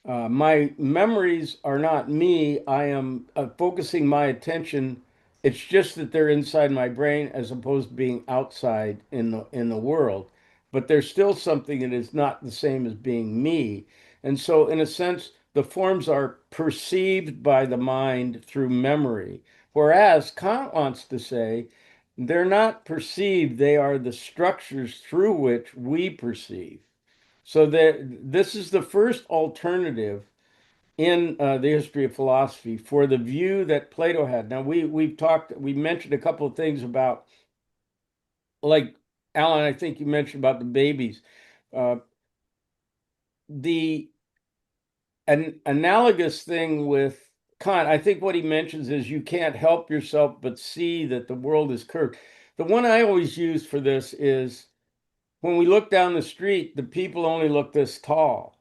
memories are not me. I am focusing my attention. It's just that they're inside my brain as opposed to being outside in the world. But there's still something that is not the same as being me. And so, in a sense, the forms are perceived by the mind through memory. Whereas Kant wants to say they're not perceived, they are the structures through which we perceive. So that this is the first alternative in the history of philosophy for the view that Plato had. Now we mentioned a couple of things about, like Alan, I think you mentioned about the babies. Uh, the an analogous thing with Kant, I think what he mentions is you can't help yourself but see that the world is curved. The one I always use for this is when we look down the street, the people only look this tall.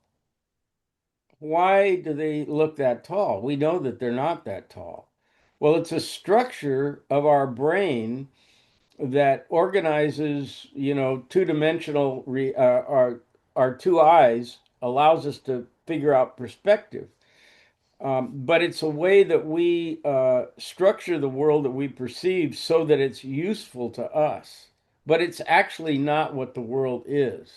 Why do they look that tall? We know that they're not that tall. Well, it's a structure of our brain that organizes, two-dimensional our two eyes, allows us to figure out perspective. But it's a way that we structure the world that we perceive so that it's useful to us. But it's actually not what the world is.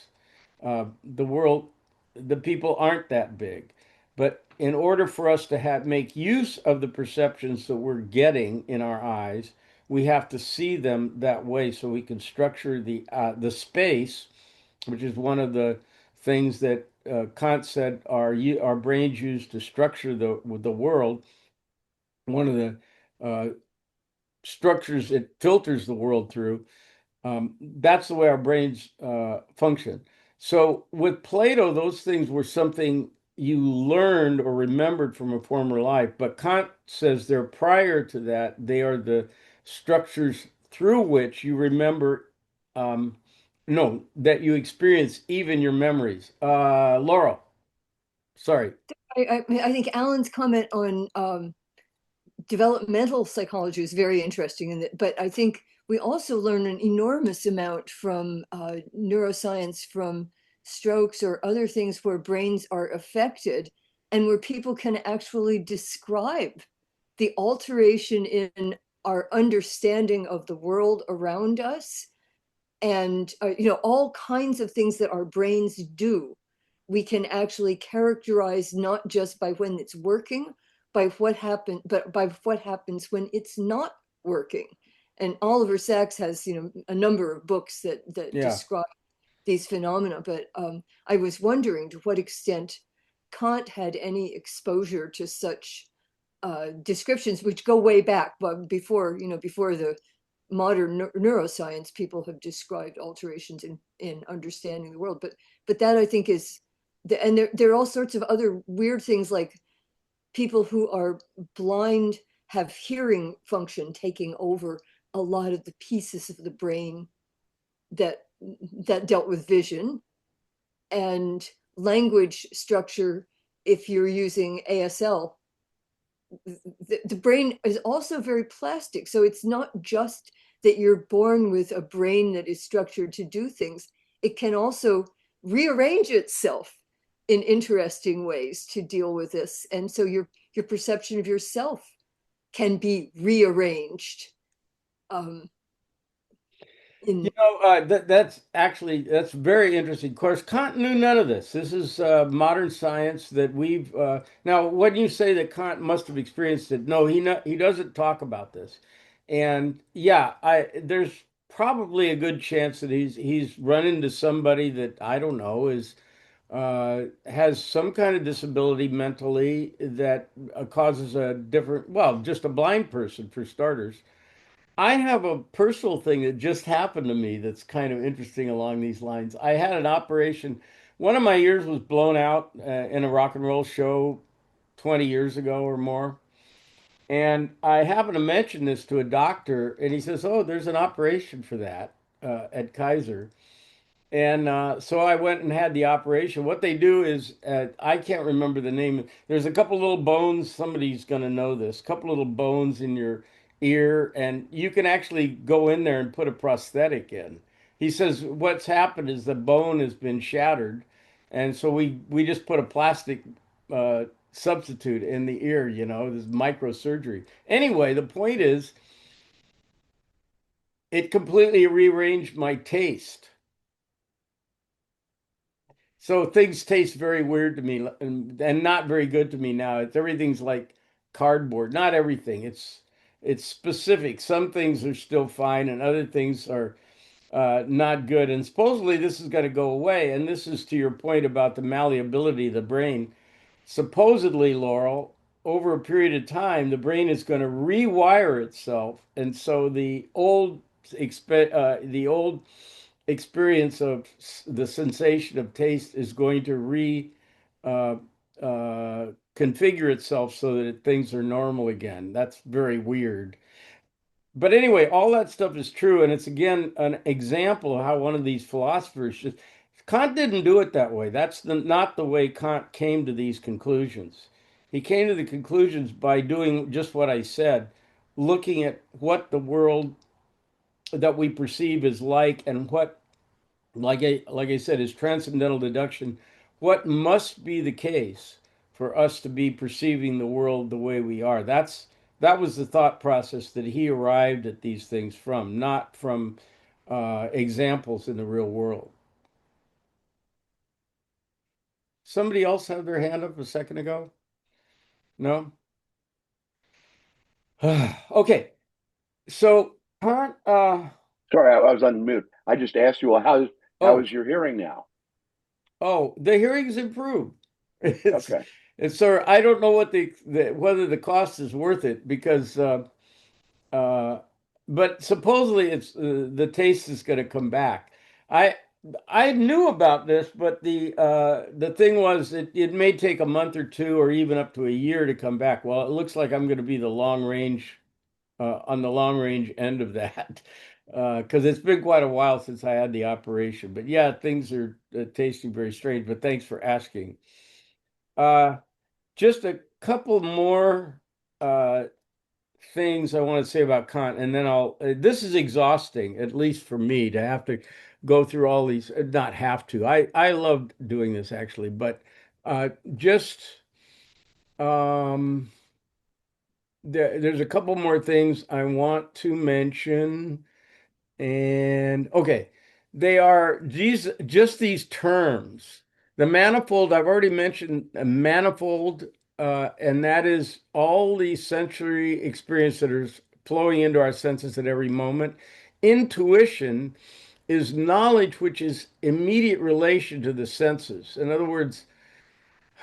The world, the people aren't that big. But in order for us to make use of the perceptions that we're getting in our eyes, we have to see them that way so we can structure the space, which is one of the things that Kant said our brains use to structure the world. One of the structures it filters the world through. That's the way our brains function. So with Plato, those things were something you learned or remembered from a former life. But Kant says they're prior to that. They are the structures through which you remember, no, that you experience even your memories. Laurel, sorry. I think Alan's comment on developmental psychology is very interesting, but I think we also learn an enormous amount from neuroscience, from strokes or other things where brains are affected and where people can actually describe the alteration in our understanding of the world around us, and all kinds of things that our brains do. We can actually characterize not just by when it's working, by what happened, but by what happens when it's not working. And Oliver Sacks has a number of books that Yeah. describe these phenomena. But I was wondering to what extent Kant had any exposure to such descriptions, which go way back, but before the modern neuroscience, people have described alterations in understanding the world. But that I think is and there are all sorts of other weird things, like people who are blind have hearing function taking over a lot of the pieces of the brain that dealt with vision, and language structure. If you're using ASL, the brain is also very plastic. So it's not just that you're born with a brain that is structured to do things. It can also rearrange itself in interesting ways to deal with this. And so your perception of yourself can be rearranged. Um, in That's very interesting. Of course, Kant knew none of this. This is modern science that we've now. When you say that Kant must have experienced it, no, he doesn't talk about this. And yeah, I there's probably a good chance that he's run into somebody that I don't know is has some kind of disability mentally that causes a different, well, just a blind person for starters. I have a personal thing that just happened to me that's kind of interesting along these lines. I had an operation. One of my ears was blown out in a rock and roll show 20 years ago or more. And I happened to mention this to a doctor, and he says, "Oh, there's an operation for that at Kaiser." And so I went and had the operation. What they do is, I can't remember the name. There's a couple little bones. Somebody's going to know this. A couple little bones in your ear, and you can actually go in there and put a prosthetic in. He says what's happened is the bone has been shattered, and so we just put a plastic substitute in the ear. This microsurgery. Anyway, the point is, it completely rearranged my taste. So things taste very weird to me and not very good to me now. Everything's like cardboard. Not everything. It's specific. Some things are still fine and other things are not good. And supposedly this is going to go away. And this is to your point about the malleability of the brain. Supposedly, Laurel, over a period of time, the brain is going to rewire itself, and so the old experience of the sensation of taste is going to uh, configure itself so that things are normal again. That's very weird. But anyway, all that stuff is true, and it's again an example of how one of these philosophers just Kant didn't do it that way. That's not the way Kant came to these conclusions. He came to the conclusions by doing just what I said, looking at what the world that we perceive is like and what, like I said, is transcendental deduction. What must be the case for us to be perceiving the world the way we are? That was the thought process that he arrived at these things from, not from examples in the real world. Somebody else had their hand up a second ago? No? Okay. So, Kant, Sorry, I was on mute. I just asked you, well, how oh, is your hearing now? oh, the hearing's improved. It's, Okay. sir, I don't know what whether the cost is worth it because Uh, but supposedly it's the taste is going to come back. I I knew about this, but the thing was it may take a month or two or even up to a year to come back. Well, it looks like I'm going to be the long range on the long range end of that because it's been quite a while since I had the operation. But yeah, things are tasting very strange. But thanks for asking. Uh, just a couple more uh, things I want to say about Kant, and then this is exhausting, at least for me, to have to go through all these. Not have to. I loved doing this actually, but just um, there's a couple more things I want to mention. And okay, they are just these terms. The manifold, I've already mentioned a manifold, and that is all the sensory experience that is flowing into our senses at every moment. Intuition is knowledge which is immediate relation to the senses. In other words,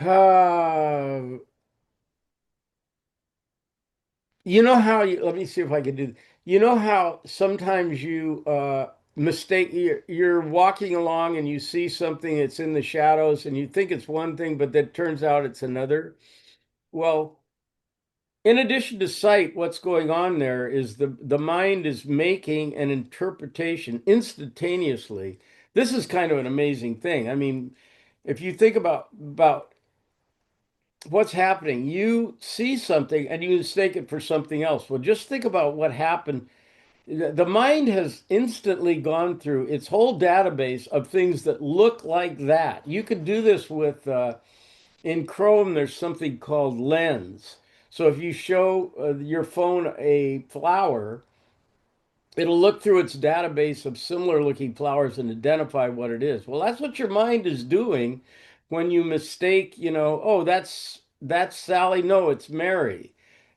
uh, let me see if I can do. You know how sometimes you mistake you're walking along and you see something that's in the shadows and you think it's one thing, but that turns out it's another. Well, in addition to sight, what's going on there is the mind is making an interpretation instantaneously. This is kind of an amazing thing. I mean, if you think about what's happening, you see something and you mistake it for something else. Well, just think about what happened. The mind has instantly gone through its whole database of things that look like that. You could do this with in Chrome, there's something called lens. So if you show your phone a flower, it'll look through its database of similar looking flowers and identify what it is. Well, that's what your mind is doing when you mistake, oh, that's Sally. No, it's Mary.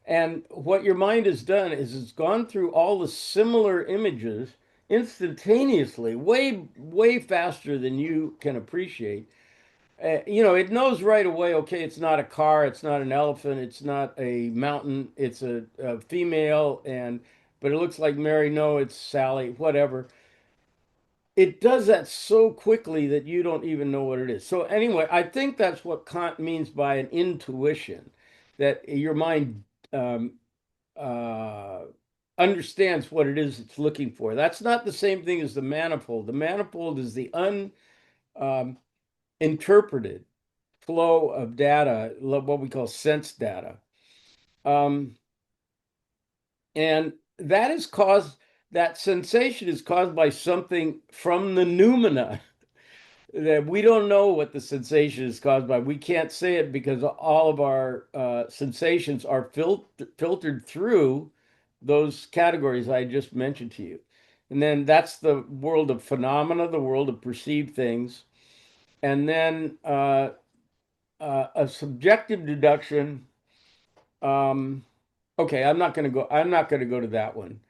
And what your mind has done is it's gone through all the similar images instantaneously, way faster than you can appreciate. It knows right away, okay, it's not a car, it's not an elephant, it's not a mountain, it's a female, but it looks like Mary, no, it's Sally, whatever. It does that so quickly that you don't even know what it is. So anyway, I think that's what Kant means by an intuition, that your mind um, uh, understands what it is it's looking for. That's not the same thing as the manifold. The manifold is the uninterpreted flow of data, what we call sense data. Um, and that is caused, that sensation is caused by something from the noumena that we don't know what the sensation is caused by. We can't say it because all of our sensations are filtered through those categories I just mentioned to you. And then that's the world of phenomena, the world of perceived things. And then a subjective deduction. Um, okay, I'm not going to go. I'm not going to go to that one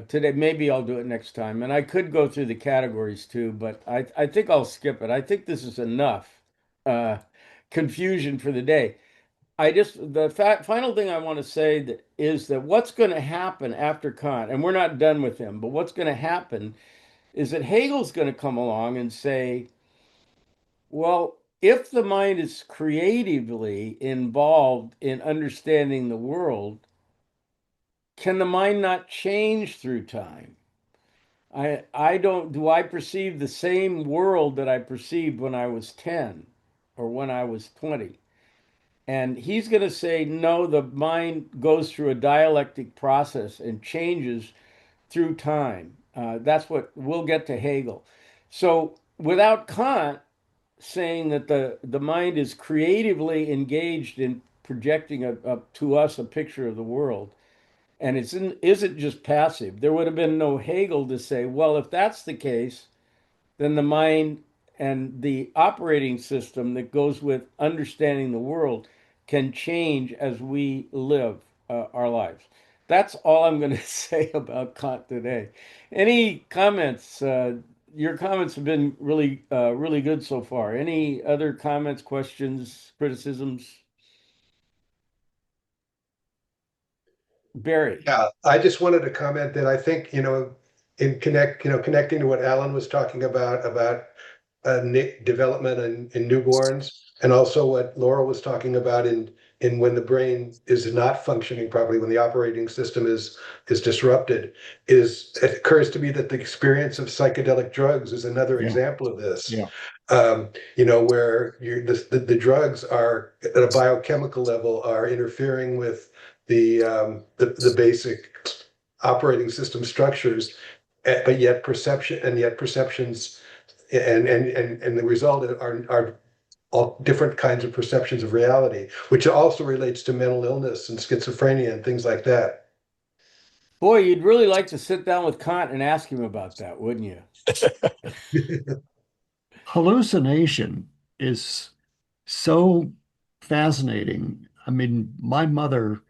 today. Maybe I'll do it next time. And I could go through the categories too, but I think I'll skip it. I think this is enough uh, confusion for the day. Final thing I want to say is that what's going to happen after Kant, and we're not done with him, but what's going to happen is that Hegel's going to come along and say, well, if the mind is creatively involved in understanding the world, can the mind not change through time? I don't, do I perceive the same world that I perceived when I was 10 or when I was 20? And he's going to say, no, the mind goes through a dialectic process and changes through time. That's what we'll get to Hegel. So without Kant, saying that the mind is creatively engaged in projecting to us a picture of the world, and isn't just passive. There would have been no Hegel to say, well, if that's the case, then the mind and the operating system that goes with understanding the world can change as we live our lives. That's all I'm going to say about Kant today. Any comments? Your comments have been really good so far. Any other comments, questions, criticisms? Barry. Yeah, I just wanted to comment that I think, connecting to what Alan was talking about development in newborns, and also what Laura was talking about in when the brain is not functioning properly, when the operating system is disrupted, it occurs to me that the experience of psychedelic drugs is another Yeah. example of this. Yeah. Where the drugs are at a biochemical level are interfering with the basic operating system structures, but yet perceptions and the result are all different kinds of perceptions of reality, which also relates to mental illness and schizophrenia and things like that. Boy, you'd really like to sit down with Kant and ask him about that, wouldn't you? Hallucination is so fascinating. I mean, my mother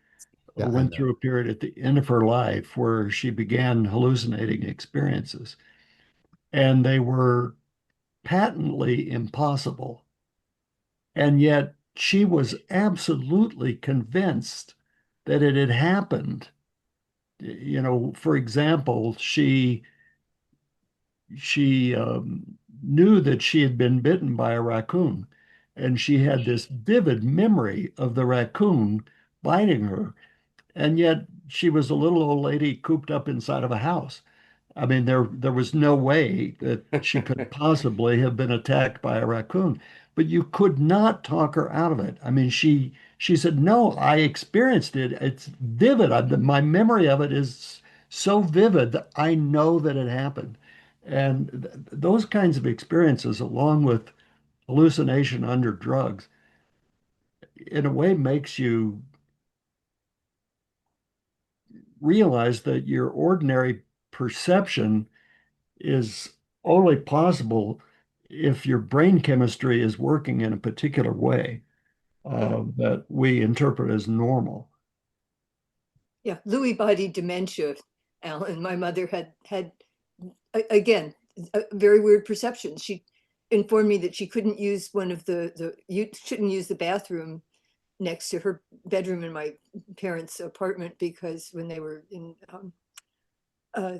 Yeah, I went know. through a period at the end of her life where she began hallucinating experiences, and they were patently impossible. And yet she was absolutely convinced that it had happened. For example, she knew that she had been bitten by a raccoon, and she had this vivid memory of the raccoon biting her. And yet she was a little old lady cooped up inside of a house. I mean, there was no way that she could possibly have been attacked by a raccoon, but you could not talk her out of it. I mean, she said, "No, I experienced it. It's vivid. My memory of it is so vivid that I know that it happened." And those kinds of experiences, along with hallucination under drugs, in a way makes you realize that your ordinary perception is only possible if your brain chemistry is working in a particular way that we interpret as normal. Yeah, Lewy body dementia, Alan. My mother had again very weird perceptions. She informed me that she couldn't use one of you shouldn't use the bathroom next to her bedroom in my parents' apartment because when they were in uh,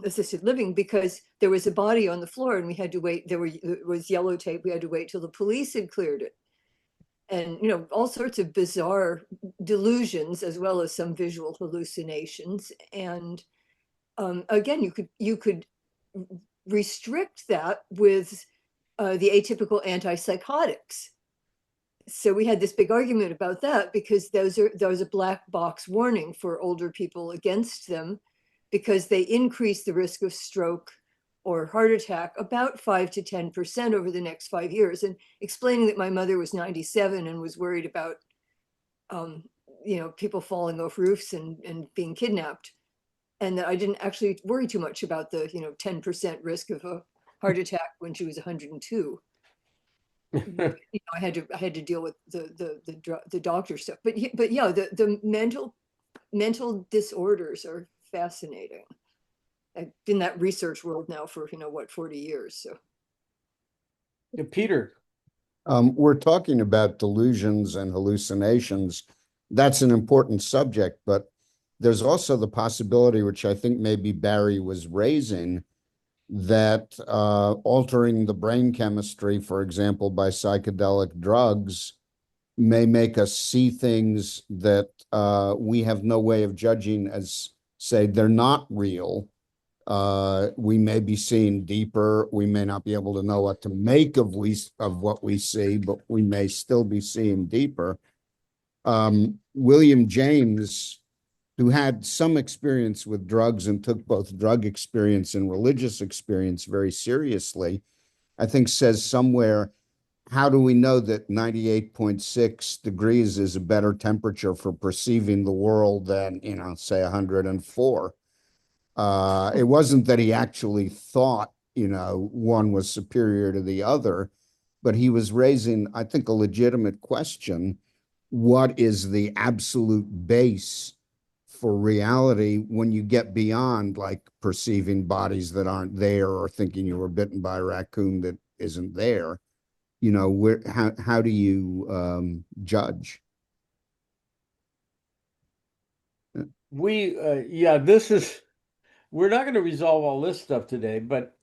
assisted living, because there was a body on the floor and we had to wait. It was yellow tape. We had to wait till the police had cleared it, and all sorts of bizarre delusions as well as some visual hallucinations. And again, you could restrict that with the atypical antipsychotics. So we had this big argument about that because there was a black box warning for older people against them because they increase the risk of stroke or heart attack about 5 to 10% over the next 5 years. And explaining that my mother was 97 and was worried about um, people falling off roofs and being kidnapped, and that I didn't actually worry too much about the 10% risk of a heart attack when she was 102. I had to deal with the doctor stuff, but yeah, the mental disorders are fascinating. I've been in that research world now for 40 years. So Peter. We're talking about delusions and hallucinations. That's an important subject, but there's also the possibility, which I think maybe Barry was raising, that altering the brain chemistry, for example, by psychedelic drugs, may make us see things that we have no way of judging as, say, they're not real. We may be seeing deeper. We may not be able to know what to make of what we see, but we may still be seeing deeper. William James, who had some experience with drugs and took both drug experience and religious experience very seriously, I think says somewhere, how do we know that 98.6 degrees is a better temperature for perceiving the world than, say 104? It wasn't that he actually thought, one was superior to the other, but he was raising, I think, a legitimate question. What is the absolute base for reality when you get beyond like perceiving bodies that aren't there or thinking you were bitten by a raccoon that isn't there? How do you judge? We're not going to resolve all this stuff today, but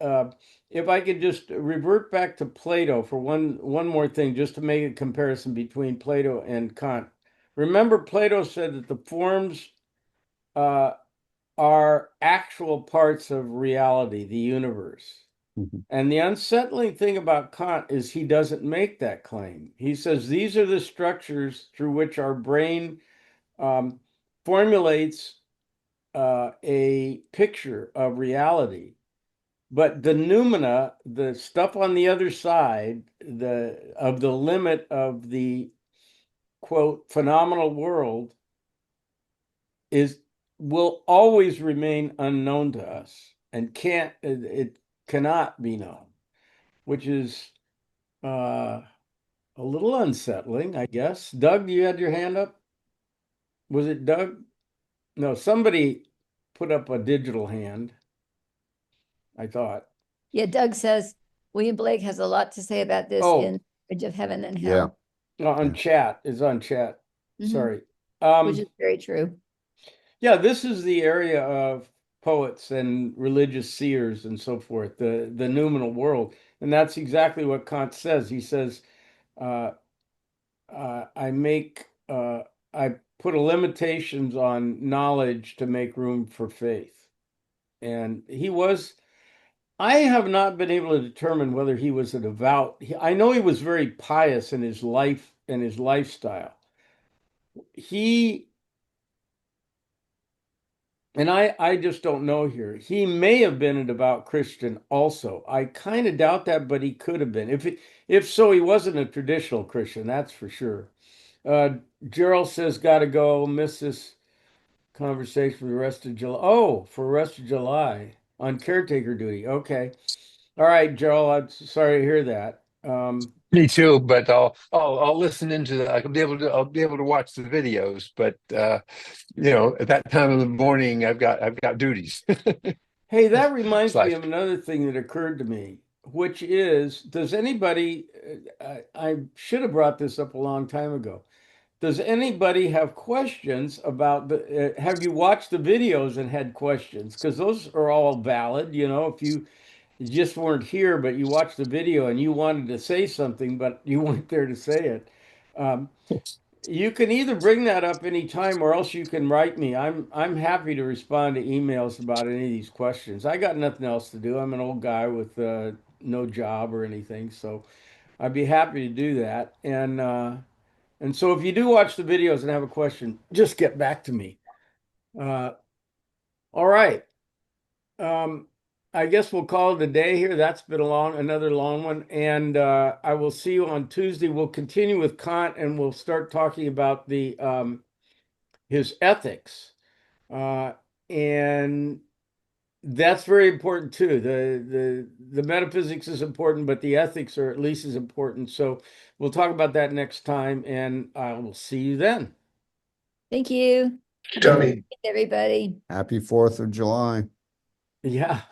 if I could just revert back to Plato for one more thing, just to make a comparison between Plato and Kant. Remember, Plato said that the forms uh, are actual parts of reality, the universe. Mhm. And the unsettling thing about Kant is he doesn't make that claim. He says these are the structures through which our brain formulates a picture of reality. But the noumena, the stuff on the other side, of the limit of the quote phenomenal world, will always remain unknown to us and it cannot be known, which is a little unsettling, I guess. Doug, you had your hand up? Was it Doug? No, somebody put up a digital hand, I thought. Yeah, Doug says William Blake has a lot to say about this Oh, in Bridge of Heaven and Yeah. Hell, on chat, is on chat. Mhm. Sorry. Which is very true. Yeah, this is the area of poets and religious seers and so forth, the noumenal world. And that's exactly what Kant says. He says uh, I make I put a limitations on knowledge to make room for faith. And I have not been able to determine whether he was a devout. I know he was very pious in his life and his lifestyle. He and I just don't know here. He may have been a devout Christian also. I kind of doubt that, but he could have been. If so, he wasn't a traditional Christian, that's for sure. Uh, Gerald says, "Gotta go. Miss this conversation for the rest of July." Oh, for the rest of July on caretaker duty. Okay. All right, Gerald. I'm sorry to hear that. Me too, but I'll listen into that. I'll be able to watch the videos, but at that time of the morning, I've got duties. Hey, that reminds me Slash. of another thing that occurred to me, which is, does anybody, I should have brought this up a long time ago. Does anybody have questions about have you watched the videos and had questions? Because those are all valid, if you just weren't here, but you watched the video and you wanted to say something, but you weren't there to say it. Um, you can either bring that up anytime or else you can write me. I'm happy to respond to emails about any of these questions. I got nothing else to do. I'm an old guy with no job or anything, so I'd be happy to do that. And so if you do watch the videos and have a question, just get back to me. Uh, all right. Um, I guess we'll call it a day here. That's been another long one. And I will see you on Tuesday. We'll continue with Kant and we'll start talking about the his ethics. Uh, and that's very important too. The metaphysics is important, but the ethics are at least as important. So we'll talk about that next time, and I will see you then. Thank you. Have a good Tony. weekend, everybody. Happy 4th of July. Yeah.